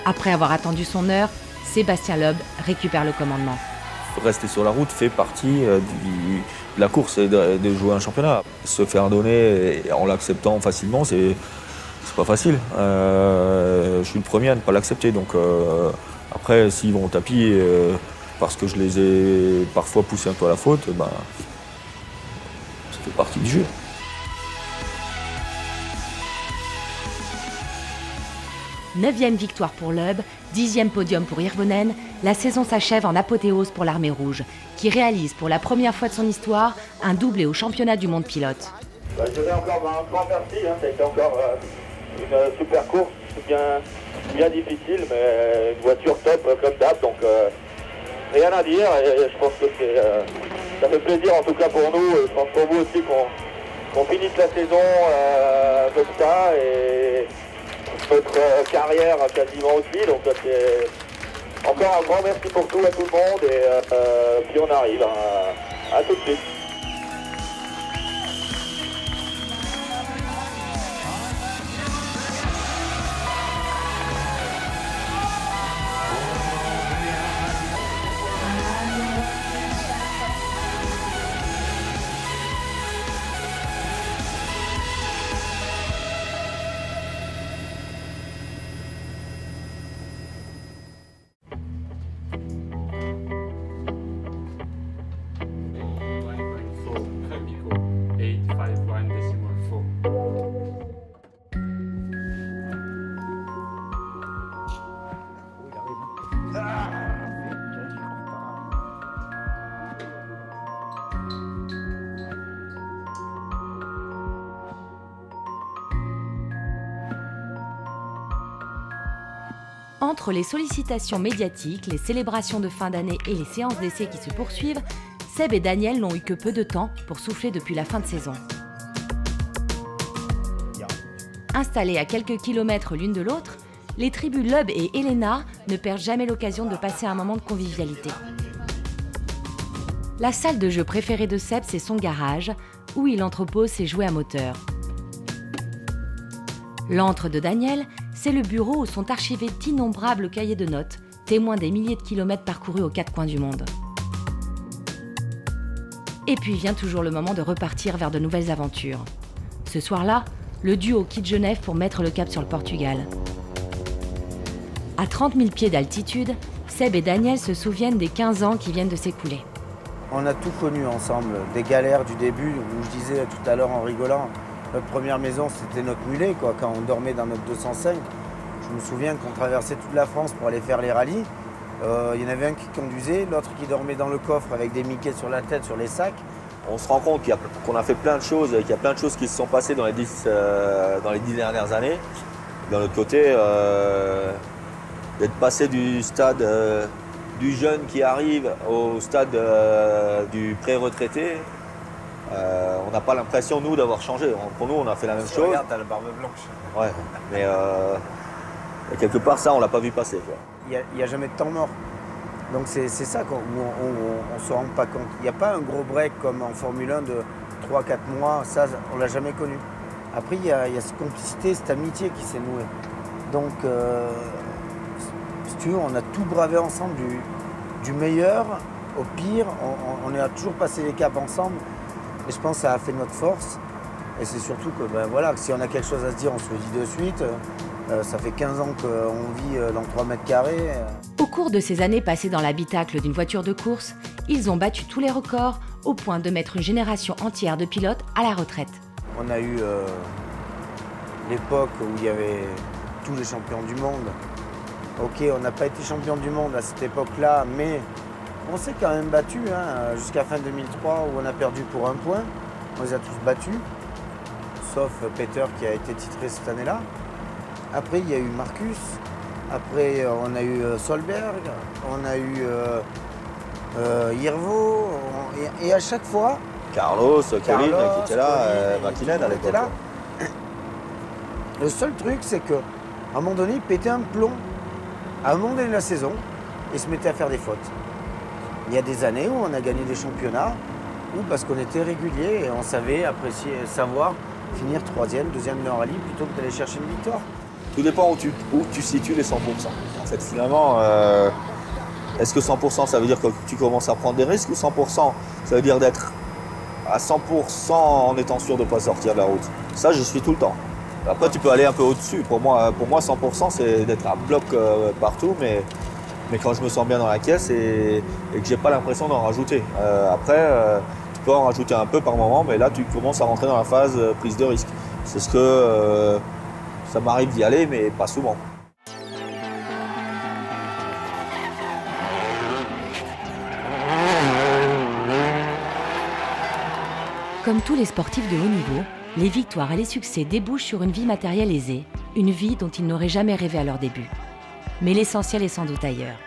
Speaker 6: Après avoir attendu son heure, Sébastien Loeb récupère le commandement.
Speaker 3: Rester sur la route fait partie de la course et de jouer un championnat. Se faire donner en l'acceptant facilement, c'est pas facile. Je suis le premier à ne pas l'accepter. Donc après, s'ils vont au tapis parce que je les ai parfois poussés un peu à la faute, ben, ça fait partie du jeu.
Speaker 6: Neuvième victoire pour Loeb, 10e podium pour Hirvonen, la saison s'achève en apothéose pour l'Armée Rouge, qui réalise pour la première fois de son histoire un doublé au championnat du monde pilote.
Speaker 9: Je vais encore un grand merci, ça a été encore une super course, bien difficile, mais une voiture top comme d'hab, donc rien à dire, et je pense que ça fait plaisir en tout cas pour nous, et je pense pour vous aussi qu'on finisse la saison comme ça, et notre carrière quasiment aussi, donc c'est encore un grand merci pour tout à tout le monde et puis on arrive à tout de suite.
Speaker 6: Entre les sollicitations médiatiques, les célébrations de fin d'année et les séances d'essai qui se poursuivent, Seb et Daniel n'ont eu que peu de temps pour souffler depuis la fin de saison. Installés à quelques kilomètres l'une de l'autre, les tribus Loeb et Elena ne perdent jamais l'occasion de passer un moment de convivialité. La salle de jeu préférée de Seb, c'est son garage, où il entrepose ses jouets à moteur. L'antre de Daniel, c'est le bureau où sont archivés d'innombrables cahiers de notes, témoins des milliers de kilomètres parcourus aux quatre coins du monde. Et puis vient toujours le moment de repartir vers de nouvelles aventures. Ce soir-là, le duo quitte Genève pour mettre le cap sur le Portugal. À 30 000 pieds d'altitude, Seb et Daniel se souviennent des 15 ans qui viennent de s'écouler.
Speaker 5: On a tout connu ensemble, des galères du début, où je disais tout à l'heure en rigolant, notre première maison c'était notre mulet, quoi, quand on dormait dans notre 205. Je me souviens qu'on traversait toute la France pour aller faire les rallyes. Il y en avait un qui conduisait, l'autre qui dormait dans le coffre avec des Mickey sur la tête, sur les sacs.
Speaker 3: On se rend compte qu'on a fait plein de choses, qu'il y a plein de choses qui se sont passées dans les 10 dernières années. D'un autre côté, d'être passé du stade du jeune qui arrive au stade du pré-retraité, on n'a pas l'impression, nous, d'avoir changé. Pour nous, on a fait la même chose.
Speaker 2: Regarde, t'as la barbe blanche.
Speaker 3: Ouais, mais quelque part, ça, on l'a pas vu passer, quoi.
Speaker 5: Il n'y a jamais de temps mort. Donc c'est ça où on ne se rend pas compte. Il n'y a pas un gros break comme en Formule 1 de 3-4 mois, ça on ne l'a jamais connu. Après il y a cette complicité, cette amitié qui s'est nouée. Donc si tu veux, on a tout bravé ensemble, du meilleur au pire, on a toujours passé les caps ensemble et je pense que ça a fait notre force. Et c'est surtout que voilà, si on a quelque chose à se dire, on se le dit de suite. Ça fait 15 ans qu'on vit dans 3 mètres carrés.
Speaker 6: Au cours de ces années passées dans l'habitacle d'une voiture de course, ils ont battu tous les records au point de mettre une génération entière de pilotes à la retraite.
Speaker 5: On a eu l'époque où il y avait tous les champions du monde. Ok, on n'a pas été champion du monde à cette époque-là, mais on s'est quand même battu jusqu'à fin 2003 où on a perdu pour 1 point. On les a tous battus, sauf Peter qui a été titré cette année-là. Après, il y a eu Marcus. Après, on a eu Solberg. On a eu Irvo. Et à chaque fois...
Speaker 3: Carlos, Colin qui était là, McKinnon à l'époque.
Speaker 5: Le seul truc, c'est qu'à un moment donné, il pétait un plomb. À un moment donné de la saison, il se mettait à faire des fautes. Il y a des années où on a gagné des championnats, ou parce qu'on était régulier et on savait savoir finir 3e, 2e meilleur rallye plutôt que d'aller chercher une victoire.
Speaker 3: Tout dépend où tu situes les 100%. En fait, finalement, est-ce que 100% ça veut dire que tu commences à prendre des risques ou 100% ça veut dire d'être à 100% en étant sûr de ne pas sortir de la route? Ça, je suis tout le temps. Après, tu peux aller un peu au-dessus. Pour moi 100% c'est d'être à bloc partout, mais quand je me sens bien dans la caisse et que j'ai pas l'impression d'en rajouter. Après, tu peux en rajouter un peu par moment, mais là, tu commences à rentrer dans la phase prise de risque. C'est ce que... ça m'arrive d'y aller, mais pas souvent.
Speaker 6: Comme tous les sportifs de haut niveau, les victoires et les succès débouchent sur une vie matérielle aisée, une vie dont ils n'auraient jamais rêvé à leur début. Mais l'essentiel est sans doute ailleurs.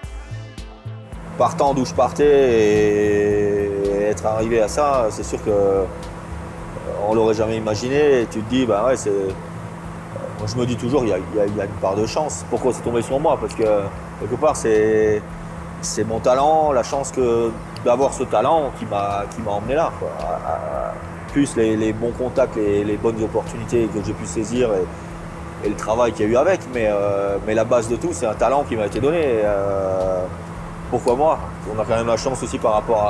Speaker 3: Partant d'où je partais et être arrivé à ça, c'est sûr qu'on ne l'aurait jamais imaginé. Et tu te dis, bah ouais, c'est... Moi, je me dis toujours, il y a une part de chance. Pourquoi c'est tombé sur moi? Parce que, quelque part, c'est mon talent, la chance d'avoir ce talent qui m'a emmené là, quoi. Plus les bons contacts, les bonnes opportunités que j'ai pu saisir et le travail qu'il y a eu avec. Mais la base de tout, c'est un talent qui m'a été donné. Pourquoi moi? On a quand même la chance aussi par rapport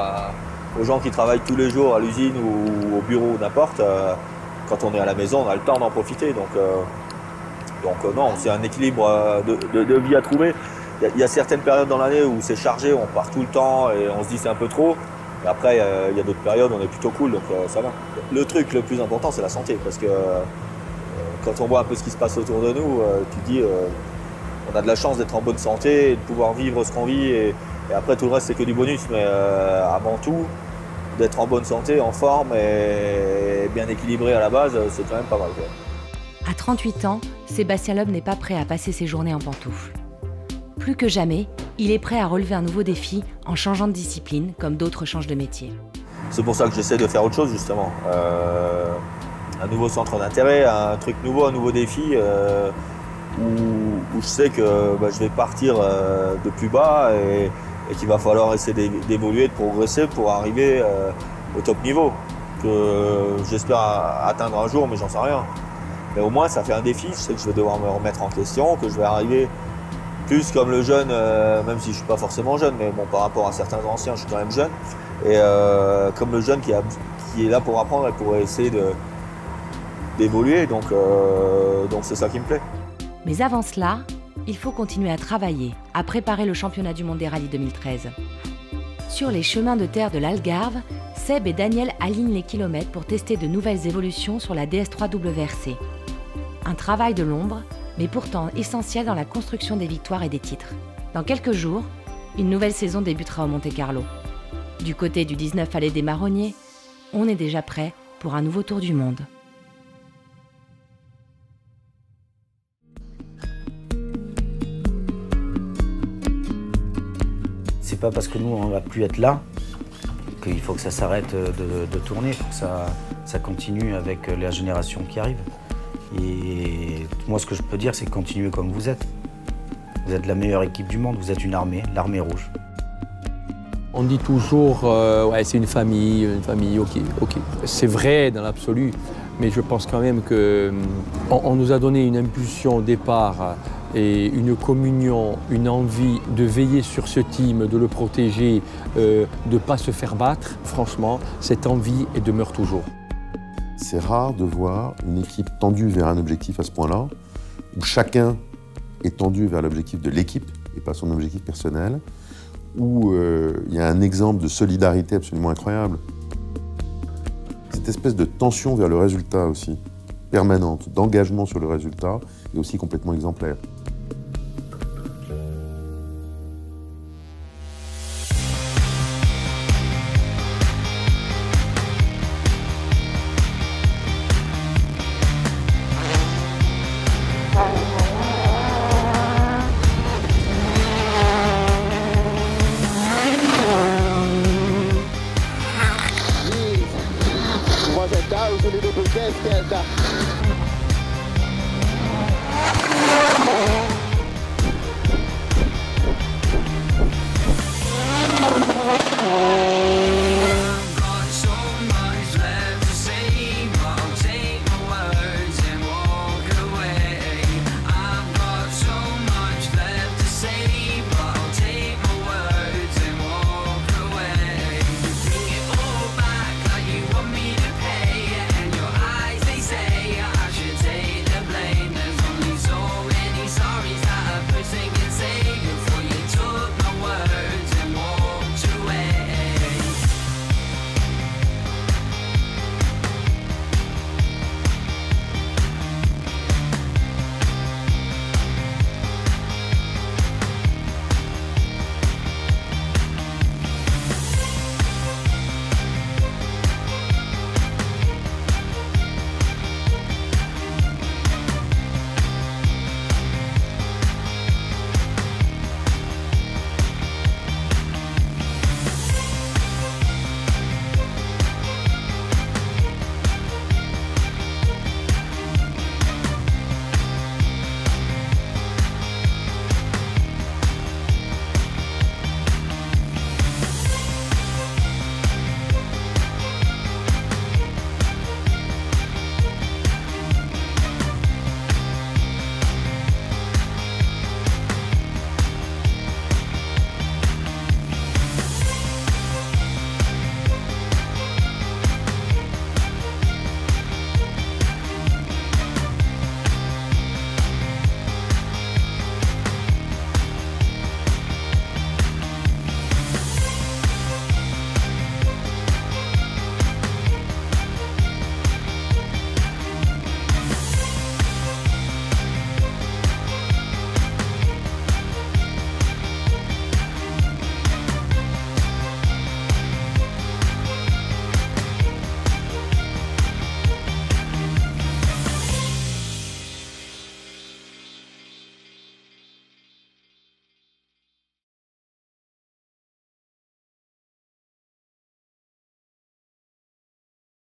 Speaker 3: aux gens qui travaillent tous les jours à l'usine ou au bureau ou n'importe. Quand on est à la maison, on a le temps d'en profiter. Donc non, c'est un équilibre de vie à trouver. Il y a certaines périodes dans l'année où c'est chargé, on part tout le temps et on se dit c'est un peu trop. Et après, il y a d'autres périodes où on est plutôt cool, donc ça va. Le truc le plus important, c'est la santé. Parce que quand on voit un peu ce qui se passe autour de nous, tu te dis on a de la chance d'être en bonne santé, et de pouvoir vivre ce qu'on vit. Et après, tout le reste, c'est que du bonus. Mais avant tout, d'être en bonne santé, en forme et bien équilibré à la base, c'est quand même pas mal, quoi.
Speaker 6: À 38 ans, Sébastien Loeb n'est pas prêt à passer ses journées en pantoufles. Plus que jamais, il est prêt à relever un nouveau défi en changeant de discipline, comme d'autres changent de métier.
Speaker 3: C'est pour ça que j'essaie de faire autre chose, justement. Un nouveau centre d'intérêt, un truc nouveau, un nouveau défi, où je sais que je vais partir de plus bas et qu'il va falloir essayer d'évoluer, de progresser pour arriver au top niveau, que j'espère atteindre un jour, mais j'en sais rien. Mais au moins, ça fait un défi. Je sais que je vais devoir me remettre en question, que je vais arriver plus comme le jeune, même si je ne suis pas forcément jeune, mais bon, par rapport à certains anciens, je suis quand même jeune. Et comme le jeune qui est là pour apprendre et pour essayer d'évoluer, donc c'est ça qui me plaît.
Speaker 6: Mais avant cela, il faut continuer à travailler, à préparer le championnat du monde des rallyes 2013. Sur les chemins de terre de l'Algarve, Seb et Daniel alignent les kilomètres pour tester de nouvelles évolutions sur la DS3 WRC. Un travail de l'ombre, mais pourtant essentiel dans la construction des victoires et des titres. Dans quelques jours, une nouvelle saison débutera au Monte-Carlo. Du côté du 19 Allée des Marronniers, on est déjà prêt pour un nouveau tour du monde.
Speaker 5: C'est pas parce que nous on va plus être là qu'il faut que ça s'arrête de tourner, il faut que ça continue avec la génération qui arrive. Et moi ce que je peux dire c'est continuez comme vous êtes. Vous êtes la meilleure équipe du monde, vous êtes une armée, l'armée rouge.
Speaker 2: On dit toujours, ouais, c'est une famille, ok. C'est vrai dans l'absolu, mais je pense quand même qu'on nous a donné une impulsion au départ et une communion, une envie de veiller sur ce team, de le protéger, de ne pas se faire battre. Franchement, cette envie demeure toujours.
Speaker 21: C'est rare de voir une équipe tendue vers un objectif à ce point-là, où chacun est tendu vers l'objectif de l'équipe et pas son objectif personnel, où il y a un exemple de solidarité absolument incroyable. Cette espèce de tension vers le résultat aussi, permanente, d'engagement sur le résultat, est aussi complètement exemplaire.
Speaker 8: Little bit